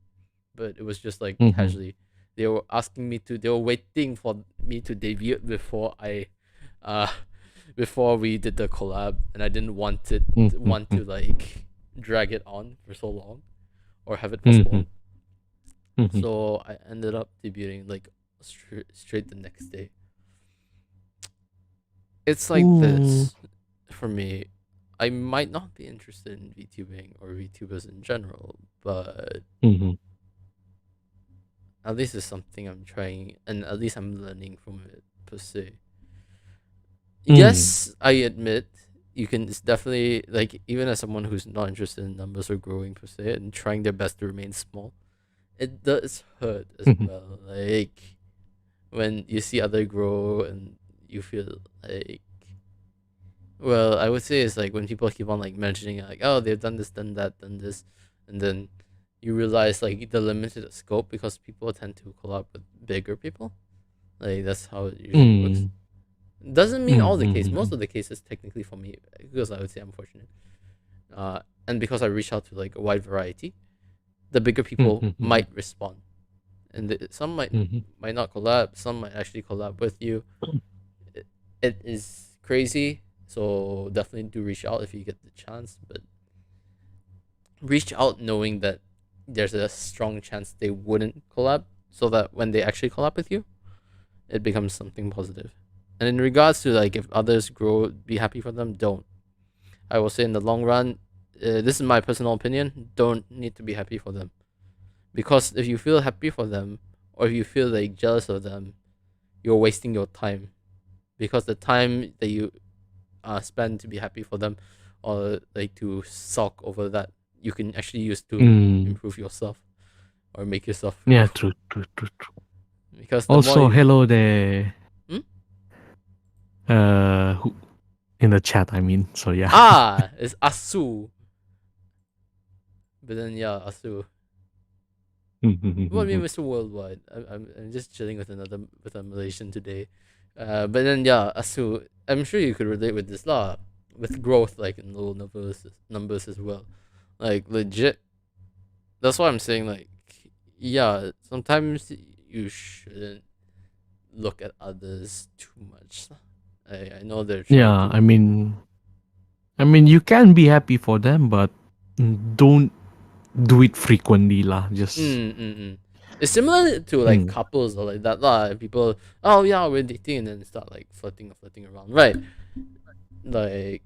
but it was just like casually. They were asking me to. They were waiting for me to debut before uh, before we did the collab, and I didn't want to like drag it on for so long, or have it postponed. So I ended up debuting like straight the next day. It's like this for me. I might not be interested in VTubing or VTubers in general, but at least it's something I'm trying, and at least I'm learning from it per se. Yes, I admit you can. It's definitely like, even as someone who's not interested in numbers or growing per se and trying their best to remain small, it does hurt as well. Like when you see other grow and you feel like, well, I would say it's like when people keep on like mentioning like, oh, they've done this, done that, done this, and then you realize like the limited scope because people tend to collab with bigger people. Like that's how it usually works. Doesn't mean all the case. Most of the cases technically for me, because I would say I'm fortunate. And because I reach out to like a wide variety, the bigger people might respond, and some might not collab. Some might actually collab with you. It is crazy, so definitely do reach out if you get the chance. But reach out knowing that there's a strong chance they wouldn't collab, so that when they actually collab with you, it becomes something positive. And in regards to like if others grow, be happy for them. Don't. I will say in the long run, this is my personal opinion. Don't need to be happy for them, because if you feel happy for them or if you feel like jealous of them, you're wasting your time, because the time that you spend to be happy for them or like to sulk over that, you can actually use to improve yourself or make yourself Yeah, grow. true. Because the Also, more you, hello there. Who, in the chat, I mean. So yeah. Ah, it's Asu. But then yeah, Asu. What I mean, Mr. Worldwide. I'm just chilling with a Malaysian today. But then yeah, Asu. I'm sure you could relate with this lah. With growth, like in low numbers as well. Like legit. That's why I'm saying like, yeah. Sometimes you shouldn't look at others too much. I know they're trying Yeah, to. I mean, you can be happy for them, but don't do it frequently, lah. Just Mm, mm, mm. It's similar to like mm, couples or like that lah. People, oh yeah, we're dating, and then start like flirting around, right? Like,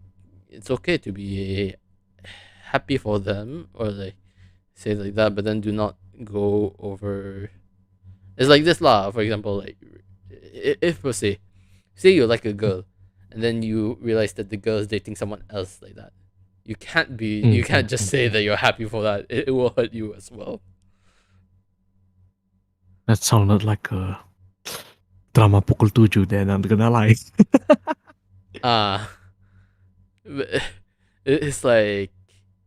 it's okay to be happy for them or like say like that, but then do not go over. It's like this lah. For example, like if we say you like a girl, and then you realize that the girl is dating someone else like that, you mm, can't mm, just mm. say that you're happy for that. It will hurt you as well. That sounded like a drama pukul 7 then, I'm gonna lie. Ah, it's like,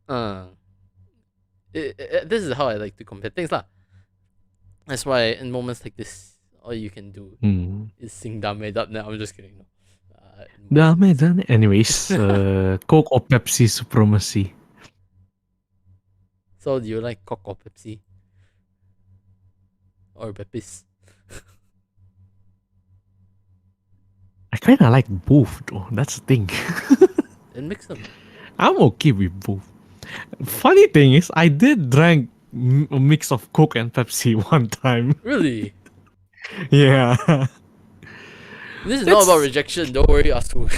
uh, this is how I like to compare things lah. That's why in moments like this, all you can do Mm. is sing Dame Dap. No, I'm just kidding. No. Dami, dami. Anyways, Coke or Pepsi supremacy? So do you like Coke or Pepsi or Pepis? I kind of like both, though. That's the thing. And mix them. I'm okay with both. Funny thing is, I did drink a mix of Coke and Pepsi one time. Really? Yeah. This is not about It's rejection. Don't worry, Asu.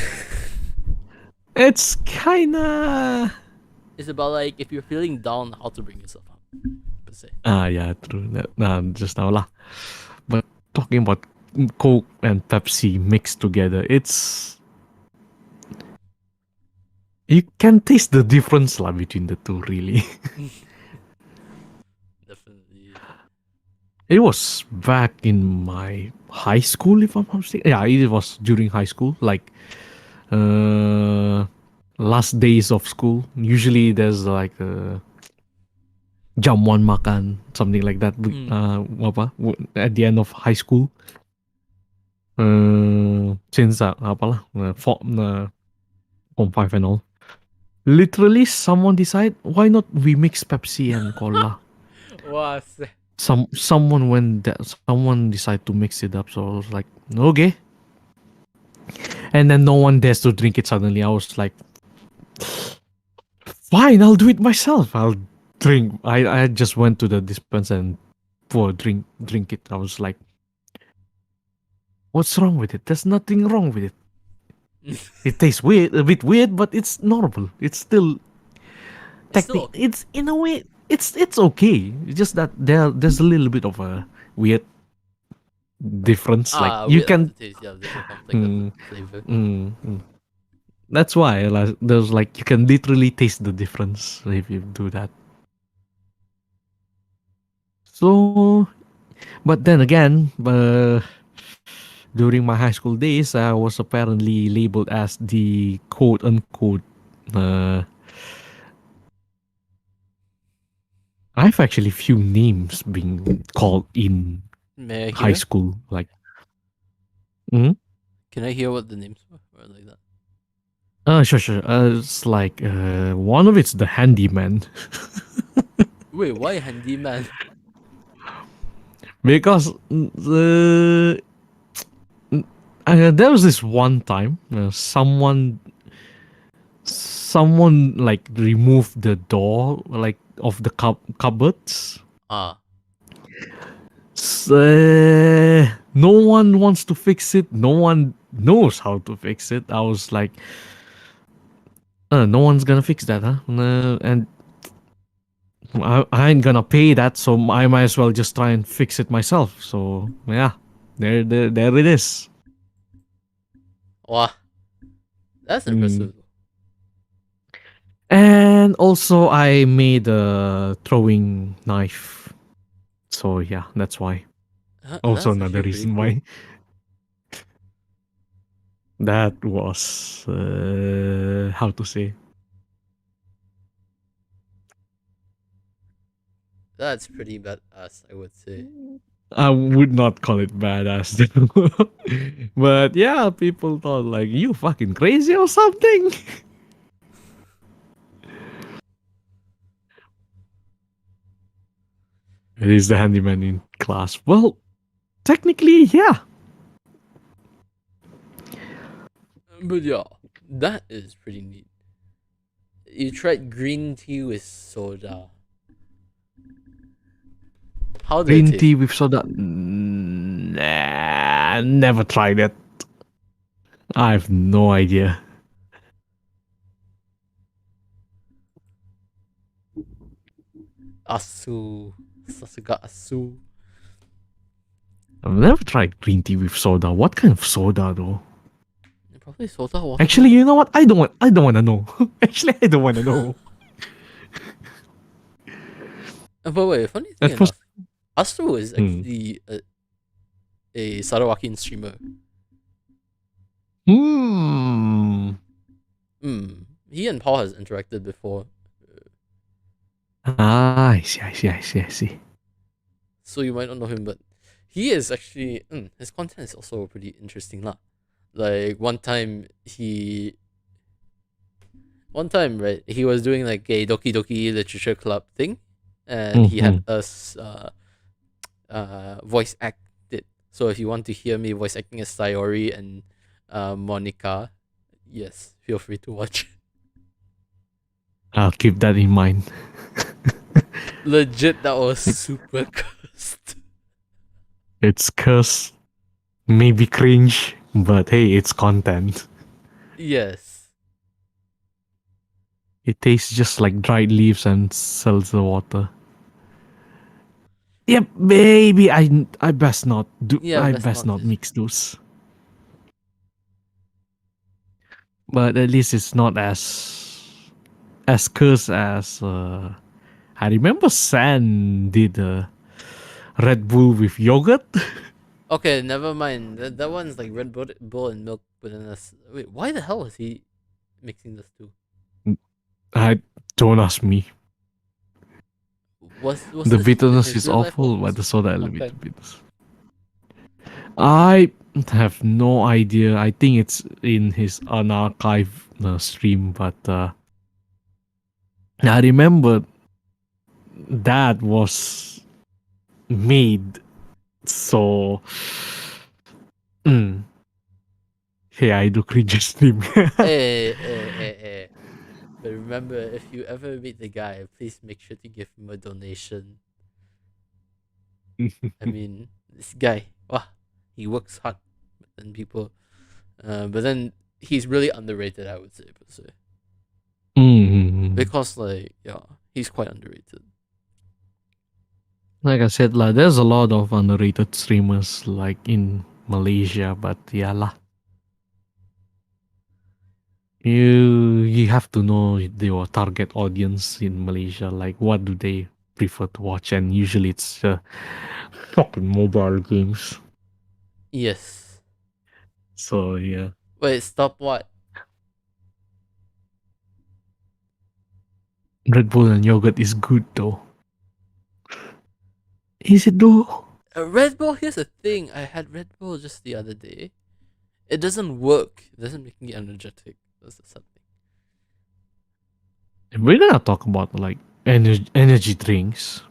it's kinda It's about like if you're feeling down, how to bring yourself up. Per se. yeah, true. Nah, just now lah. But talking about Coke and Pepsi mixed together, it's you can taste the difference lah between the two. Really, Definitely. it was back in my high school, if I'm not mistaken. Yeah, it was during high school, like uh, last days of school. Usually, there's like jamuan makan, something like that. Apa at the end of high school. Since apalah form 5 and all. Literally, someone decide why not we mix Pepsi and cola. Wow. Someone decide to mix it up. So I was like, okay. And then no one dares to drink it suddenly. I was like, fine, I'll do it myself. I'll drink. I just went to the dispenser and pour drink it. I was like, what's wrong with it? There's nothing wrong with it. It tastes weird, a bit weird, but it's normal. It's still It's still okay. it's in a way it's okay. It's just that there's a little bit of a weird difference. Like you Weird can aftertaste. Yeah, there's a conflict of mm, the flavor. that's why like, there's like you can literally taste the difference if you do that. So, but then again, during my high school days, I was apparently labeled as the quote unquote. I've actually few names being called in May I high hear? school. Like, mm? Can I hear what the names were? Or like that? Sure. It's like one of it's the handyman Wait, why handyman? because there was this one time someone like removed the door like of the cupboards. Ah. No one wants to fix it. No one knows how to fix it. I was like, no one's gonna fix that, huh? And I ain't gonna pay that, so I might as well just try and fix it myself. So yeah, there it is. Wow. That's Mm. impressive. And also, I made a throwing knife. So yeah, that's why. Also That's another actually pretty reason cool. why. That was how to say. That's pretty badass, I would say. I would not call it badass though. But yeah, people thought like you fucking crazy or something. It is the handyman in class. Well, technically, yeah. But yeah, that is pretty neat. You tried green tea with soda. How did it Green taste? tea with soda. Nah, never tried it. I have no idea. Asu. Sasuga asu. I've never tried green tea with soda. What kind of soda though? Probably soda water. Actually, you know what? I don't want. I don't want to know. Actually, I don't want to know. But wait, funny thing At first, enough, Asu is hmm. actually a Sarawakian streamer. Hmm. He and Paul has interacted before, Ah, I see. I see. I see. I see. so you might not know him, but he is actually his content is also pretty interesting lah. Like one time right, he was doing like a Doki Doki Literature Club thing, and he Mm-hmm. had us voice act it. So if you want to hear me voice acting as Sayori and Monica, yes, feel free to watch. I'll keep that in mind. Legit, that was super cursed. It's cursed, maybe cringe, but hey, it's content. Yes. It tastes just like dried leaves and seltzer water. Yep, maybe I best not do. Yeah, I best best not not just. mix those. But at least it's not as cursed as I remember San did Red Bull with yogurt. Okay, never mind. That one's like Red Bull and milk, but then that's wait. Why the hell is he mixing this two? I don't ask me. Was The this in bitterness his is real life awful, but also the soda content? elevated bitterness. I have no idea. I think it's in his unarchived stream, but I remember that was made. So, mm, hey, I do cringe stream. Eh. But remember, if you ever meet the guy, please make sure to give him a donation. I mean, this guy, wow, he works hard, and people, but then he's really underrated, I would say, Mm. because like yeah, he's quite underrated. Like I said, like, there's a lot of underrated streamers like in Malaysia, but yeah lah. You have to know your target audience in Malaysia. Like, what do they prefer to watch? And usually it's fucking mobile games. Yes. So yeah, Wait, stop what? Red Bull and yogurt is good though. Is it though? Red Bull. Here's the thing. I had Red Bull just the other day. It doesn't work. It doesn't make me energetic. That's the sad thing. We're gonna talk about like energy drinks.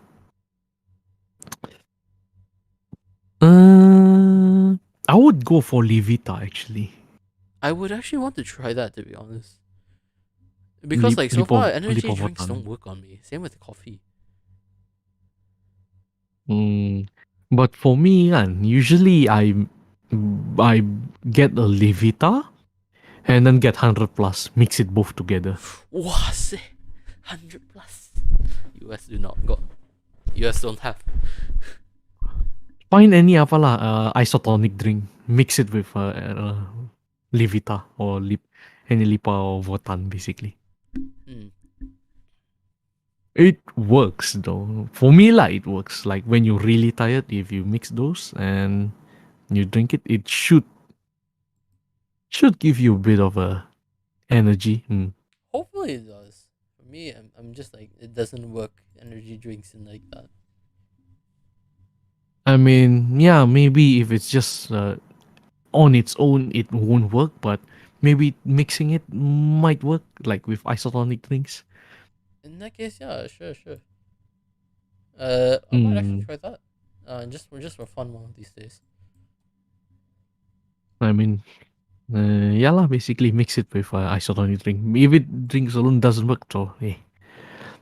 I would go for Levita actually. I would actually want to try that, to be honest. Because like so far, energy drinks don't work on me. Same with coffee. But for me, usually I get a Levita and then get 100 plus, mix it both together. Wow, 100 plus. US do not got. US don't have. Find any isotonic drink, mix it with Levita or any Lipa or Votan basically. Mm. It works though. For me, it works. Like when you're really tired, if you mix those and you drink it, it should Should give you a bit of a energy. Hopefully it does. For me, I'm just like it doesn't work. Energy drinks and like that. I mean, yeah, maybe if it's just on its own, it won't work, but maybe mixing it might work, like with isotonic drinks. In that case, yeah, sure. I might actually Mm, try that. Just for fun one of these days. I mean, yeah lah, basically mix it with isotonic drink. If it drinks alone doesn't work, so hey.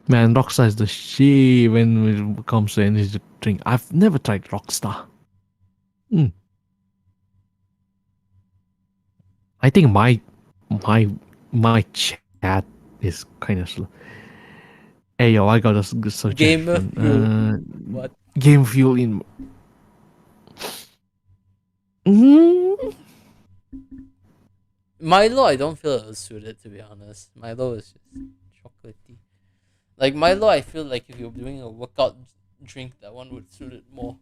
Man, Rockstar is the shit when it comes to energy drink. I've never tried Rockstar. Mm. I think my my chat is kind of slow. Hey yo, I got a good Gamer suggestion. fuel. What? Game fuel in. Mm, Milo, I don't feel it suited to be honest. Milo is just chocolatey. Like Milo, I feel like if you're doing a workout drink, that one would suit it more.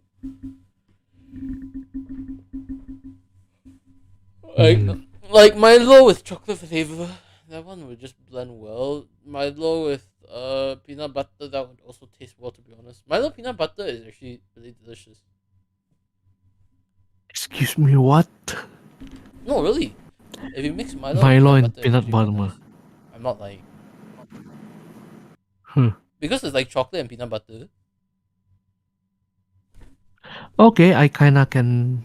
Like mm. like Milo with chocolate flavor, that one would just blend well. Milo with peanut butter, that would also taste well. To be honest, Milo peanut butter is actually really delicious. Excuse me, what? No, really. If you mix Milo and Milo peanut and butter, it's peanut actually quite butter. nice. I'm not lying. Huh. Because it's like chocolate and peanut butter. Okay, I kinda can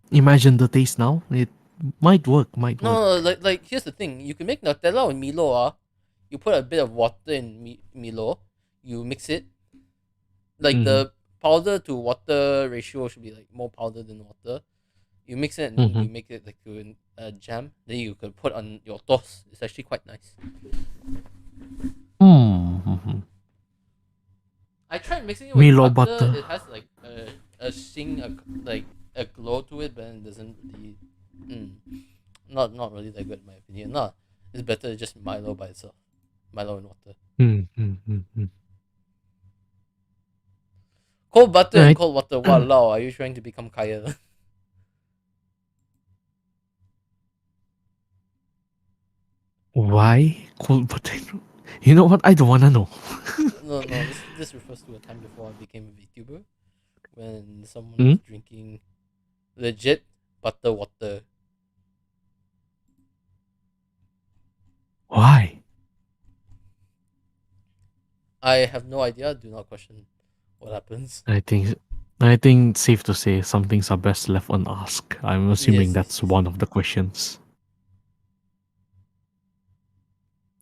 imagine the taste now. It might work, might No, work. no, like here's the thing. You can make Nutella with Milo. You put a bit of water in Milo. You mix it. Like Mm-hmm. the powder to water ratio should be like more powder than water. You mix it and Mm-hmm. you make it like to a jam. Then you could put on your toast. It's actually quite nice. Mm-hmm. I tried mixing it with Milo butter. butter. It has like a sing like a glow to it, but then it doesn't really. Mm, not really that good in my opinion. No, it's better just Milo by itself. Milo and water. Mm-hmm. Cold butter and Right. cold water. Wow, are you trying to become Kaya? Why cold butter? You know what? I don't wanna know. No. This refers to a time before I became a VTuber, when someone Hmm? was drinking legit butter water. Why? I have no idea. Do not question what happens. I think I think it's safe to say some things are best left unasked. I'm assuming that's Yes. one of the questions.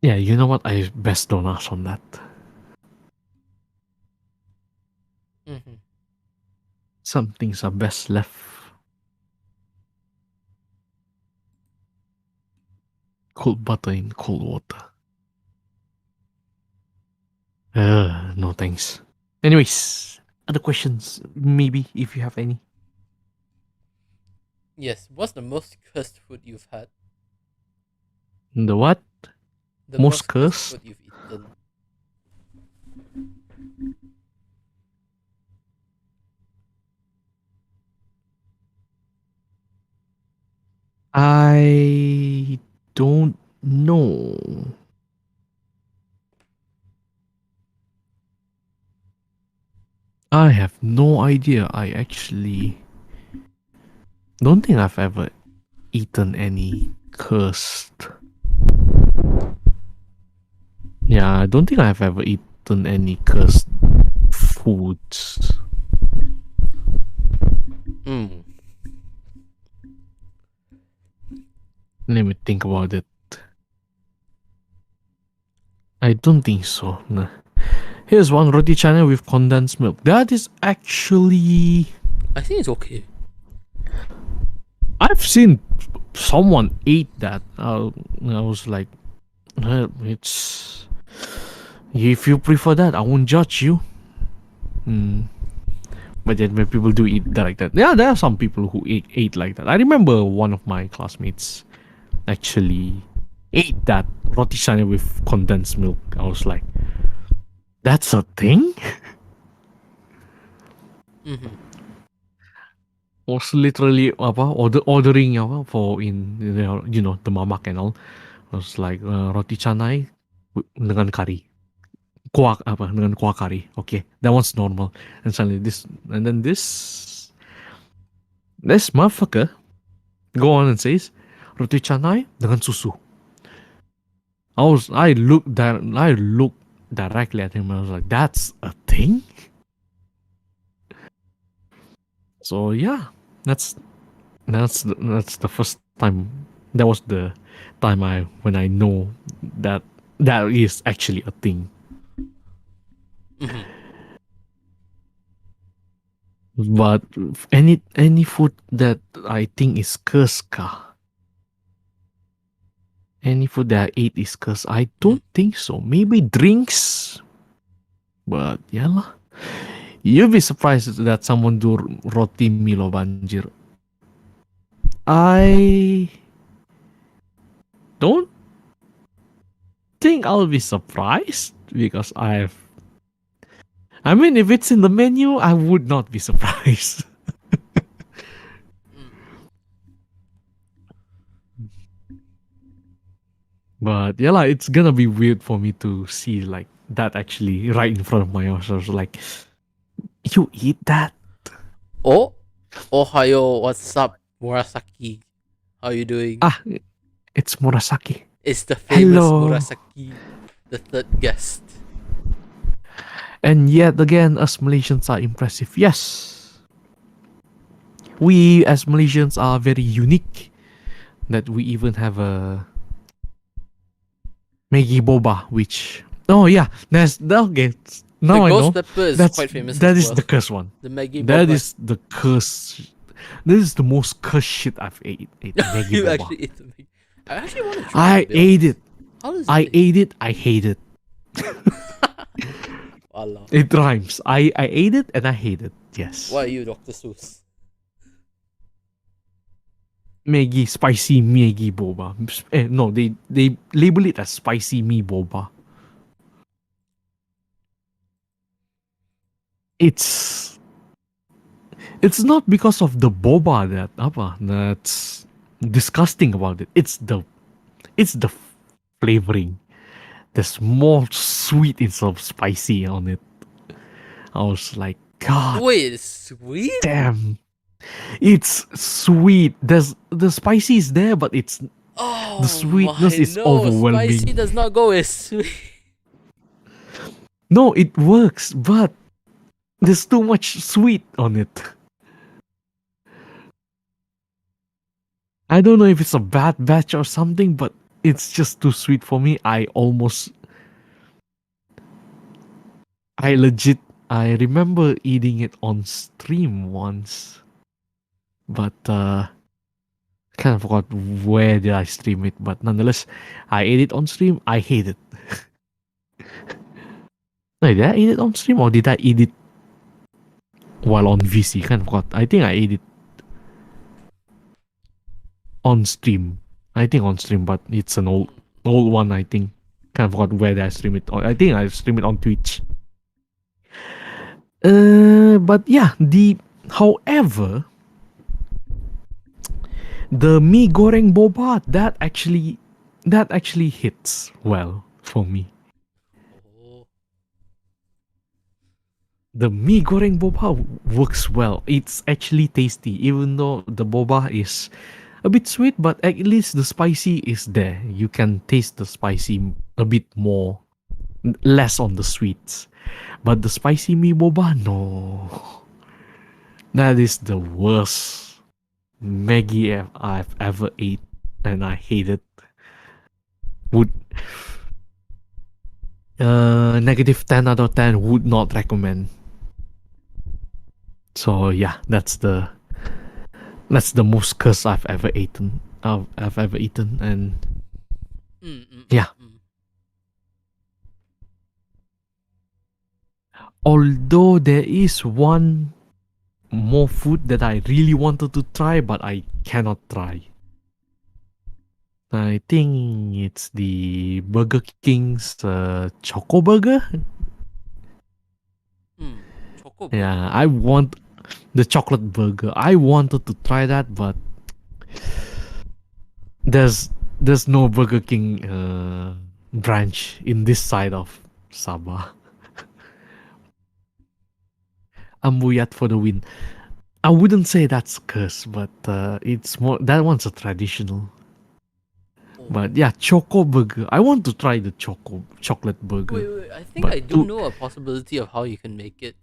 Yeah, you know what? I best don't ask on that. Mm-hmm. Some things are best left cold butter in cold water. No thanks. Anyways, other questions, maybe if you have any. Yes. What's the most cursed food you've had? The what? The Most most cursed cursed? food you've eaten? I don't know. I have no idea. I actually don't think I've ever eaten any cursed. Yeah, I don't think I've ever eaten any cursed foods. Hmm. Let me think about it. I don't think so. Nah. Here's one roti chana with condensed milk. That is actually. I think it's okay. I've seen someone eat that. I was like, it's. If you prefer that, I won't judge you. Hmm. But then when people do eat that like that, yeah, there are some people who ate like that. I remember one of my classmates actually ate that roti chana with condensed milk. I was like, that's a thing? Mm-hmm. was literally ordering for the mamak and all. I was like roti canai dengan kari. Kuah dengan kuah kari. Okay, that one's normal. And suddenly this motherfucker go on and says roti canai dengan susu. I looked directly at him and I was like, that's a thing? So yeah, that's the first time. That was the time when I know that is actually a thing. Mhm. But any food that I think is cursed, any food that I ate is cursed. I don't think so. Maybe drinks, but yeah lah. You'll be surprised that someone do roti Milo banjir. I don't think I'll be surprised because I mean, if it's in the menu, I would not be surprised. Mm. But yeah, like, it's gonna be weird for me to see like that actually right in front of my eyes. I was like, you eat that? Oh, Ohio, what's up, Murasaki? How you doing? Ah, it's Murasaki. It's the famous Hello. Murasaki, the third guest. And yet again, us Malaysians are impressive. Yes, we as Malaysians are very unique. That we even have a Maggie Boba, which that's okay. Now The I ghost know pepper is that's quite famous that as is well. the cursed one. The Maggie That Boba. is the curse. This is the most cursed shit I've ate. Maggie You Boba. actually ate the Maggie. I actually want to try. I ate it. How does it I taste? ate it. I hate it. Wallah. It rhymes. I ate it and I hate it. Yes. Why are you, Dr. Seuss? Maggie spicy Maggie boba. No, they label it as spicy me boba. It's not because of the boba that's disgusting about it. It's the flavoring. There's more sweet instead of spicy on it. I was like, God Wait, it's sweet? damn. It's sweet. The spicy is there, but it's Oh, the sweetness my, is no, overwhelming. Spicy does not go with sweet. No, it works, but there's too much sweet on it. I don't know if it's a bad batch or something, but it's just too sweet for me. I remember eating it on stream once, but kind of forgot where did I stream it. But nonetheless, I ate it on stream. I hate it. Wait, did I eat it on stream or did I eat it while on VC? Kind of forgot. I think I ate it on stream. I think on stream, but it's an old one. I think kind of forgot where did I stream it. I think I stream it on Twitch. But yeah, however, the mee goreng boba that actually hits well for me. Oh. The mee goreng boba works well. It's actually tasty, even though the boba is a bit sweet, but at least the spicy is there. You can taste the spicy a bit more, less on the sweets. But the spicy mee boba, no. That is the worst Maggie I've ever ate, and I hate it. Would -10 out of 10 would not recommend. So yeah, that's the most cursed I've ever eaten. And yeah. Although there is one more food that I really wanted to try, but I cannot try. I think it's the Burger King's Choco Burger. Choco. Yeah, I want the chocolate burger. I wanted to try that, but there's there's no Burger King branch in this side of Sabah. Ambuyat for the win. I wouldn't say that's curse, but it's more that one's a traditional. But yeah, choco burger. I want to try the chocolate burger. Wait. I think But I do know a possibility of how you can make it.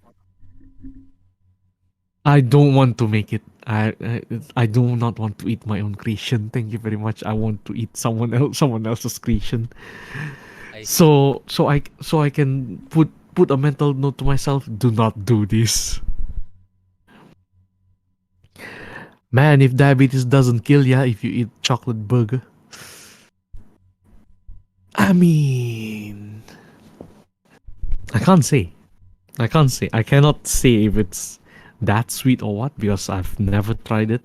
I don't want to make it. I do not want to eat my own creation. Thank you very much. I want to eat someone else's creation. So I can put a mental note to myself. Do not do this. Man, if diabetes doesn't kill ya if you eat chocolate burger. I mean, I can't say. I can't say. I cannot say if it's that sweet or what because I've never tried it.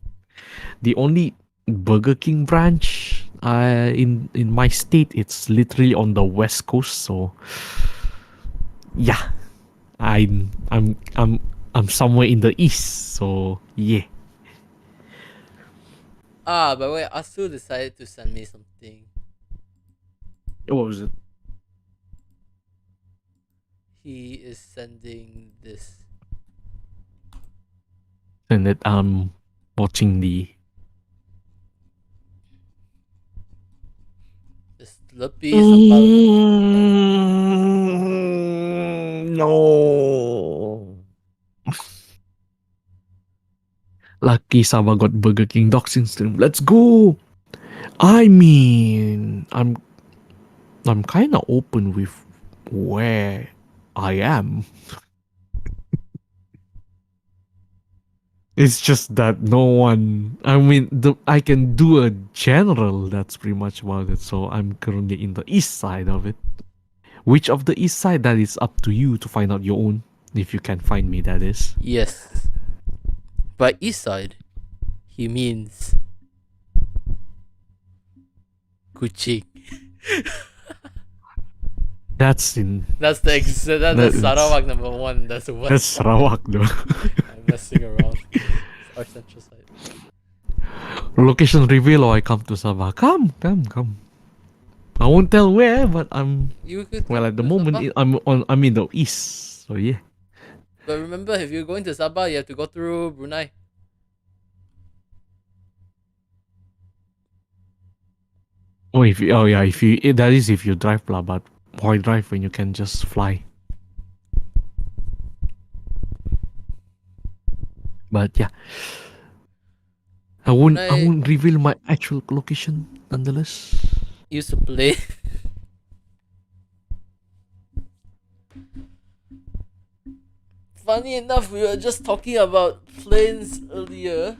The only Burger King branch in my state, it's literally on the west coast. So yeah, I'm somewhere in the east. So yeah. By the way, Asu decided to send me something. What was it? He is sending this. And that I'm watching the Slurpee sambal. No. Lucky Sabah got Burger King doxing stream. Let's go. I mean, I'm kind of open with where I am. It's just that no one. I mean, I can do a general. That's pretty much about it. So I'm currently in the east side of it. Which of the east side? That is up to you to find out your own. If you can find me, that is. Yes. By east side, he means Kochi. That's in. That's that's Sarawak number 1. That's what. That's Sarawak, though. I'm messing around. It's our central side. Location reveal or I come to Sabah. Come. I won't tell where, but I'm. You could Well, come at the to moment, Sabah. I'm in the east. So yeah. But remember, if you're going to Sabah, you have to go through Brunei. Oh, if you that is if you drive lah, but why drive when you can just fly? But yeah, I won't reveal my actual location nonetheless. Used to play. Funny enough, we were just talking about planes earlier,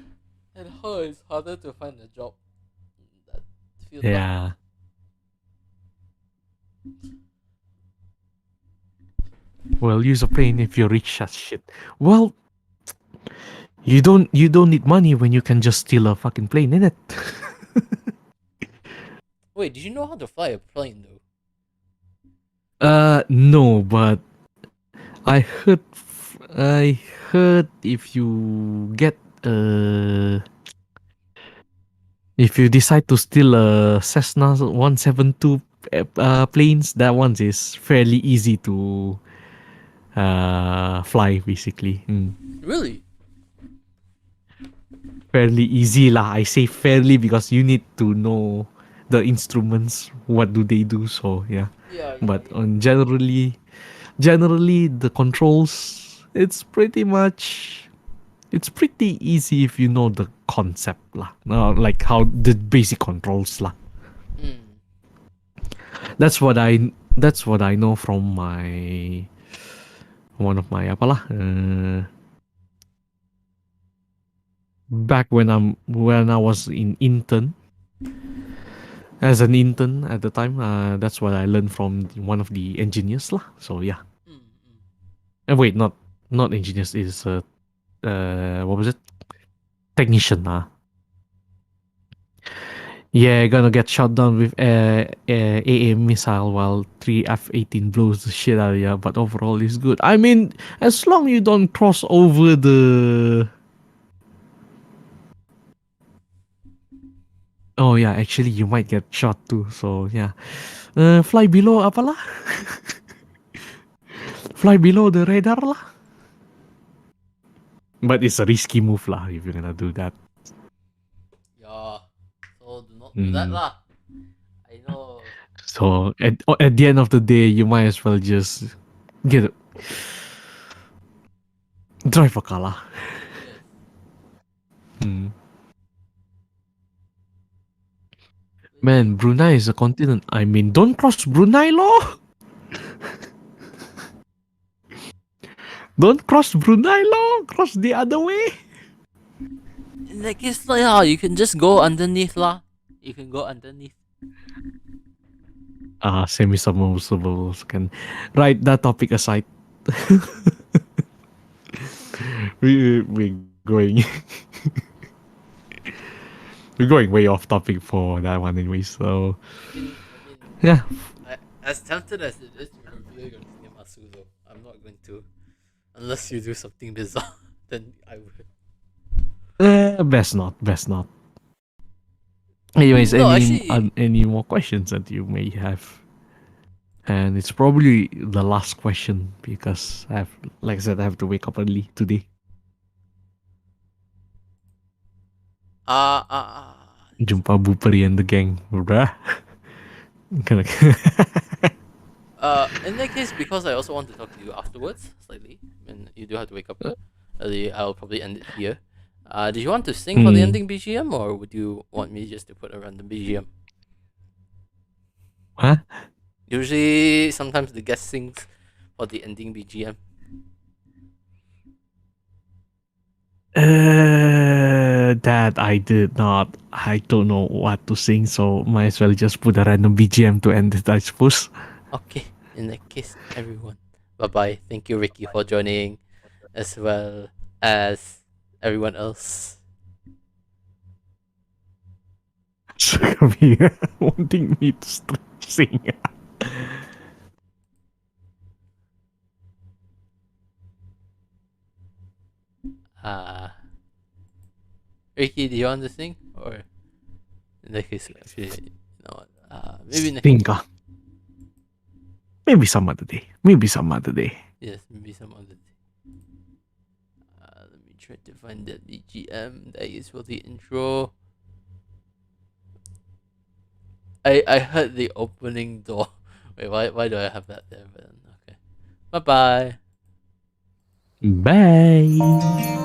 and how it's harder to find a job. That field. Yeah. Well, use a plane if you're rich as shit. Well, you don't need money when you can just steal a fucking plane, innit? Wait, did you know how to fly a plane though? No, but I heard if you get if you decide to steal a Cessna 172 planes, that one is fairly easy to fly basically. Really? Fairly easy lah. I say fairly because you need to know the instruments. What do they do? So yeah. But on generally the controls, it's pretty easy if you know the concept lah. Like how the basic controls lah. That's what I know from my one of my apalah. Back when I was in intern. As an intern at the time, that's what I learned from one of the engineers lah. So yeah. Wait, not engineers. Is what was it? Technician lah. Yeah, gonna get shot down with a AM missile while 3 F-18 blows the shit out of you. But overall, it's good. I mean, as long you don't cross over the. Oh yeah, actually you might get shot too. So yeah, fly below apalah? Fly below the radar lah. But it's a risky move lah if you're gonna do that. Yeah. So do not do that Mm. lah. I know. So at the end of the day, you might as well just get a, drive a car lah. Yes. Mm. Man, Brunei is a continent. I mean, don't cross Brunei law. Don't cross Brunei law. Cross the other way. In that case, yeah, you can just go underneath lah. You can go underneath. Semi-submersibles can. Right, that topic aside. we're going. We're going way off topic for that one anyway. So yeah. As tempted as it is to reveal your name Asuzo, I'm not going to, unless you do something bizarre. Then I would. Best not. Best not. Anyways, No, actually, any more questions that you may have? And it's probably the last question because I have, like I said, I have to wake up early today. Jumpa Buperi and the gang, bruh. In that case, because I also want to talk to you afterwards, slightly, and you do have to wake up early, I'll probably end it here. Do you want to sing for the ending BGM, or would you want me just to put a random BGM? Huh? Usually, sometimes the guest sings for the ending BGM. That I did not. I don't know what to sing, so might as well just put a random BGM to end it, I suppose. Okay, in that case, everyone, bye bye. Thank you, Ricky, for joining, as well as everyone else. Wanting me to sing. Ricky, do you want to sing, or in that case, actually, you know what? Maybe Sing, maybe some other day. Maybe some other day. Yes, maybe some other day. Let me try to find that BGM that is for the intro. I heard the opening door. Wait, why do I have that there? Okay. Bye bye. Bye.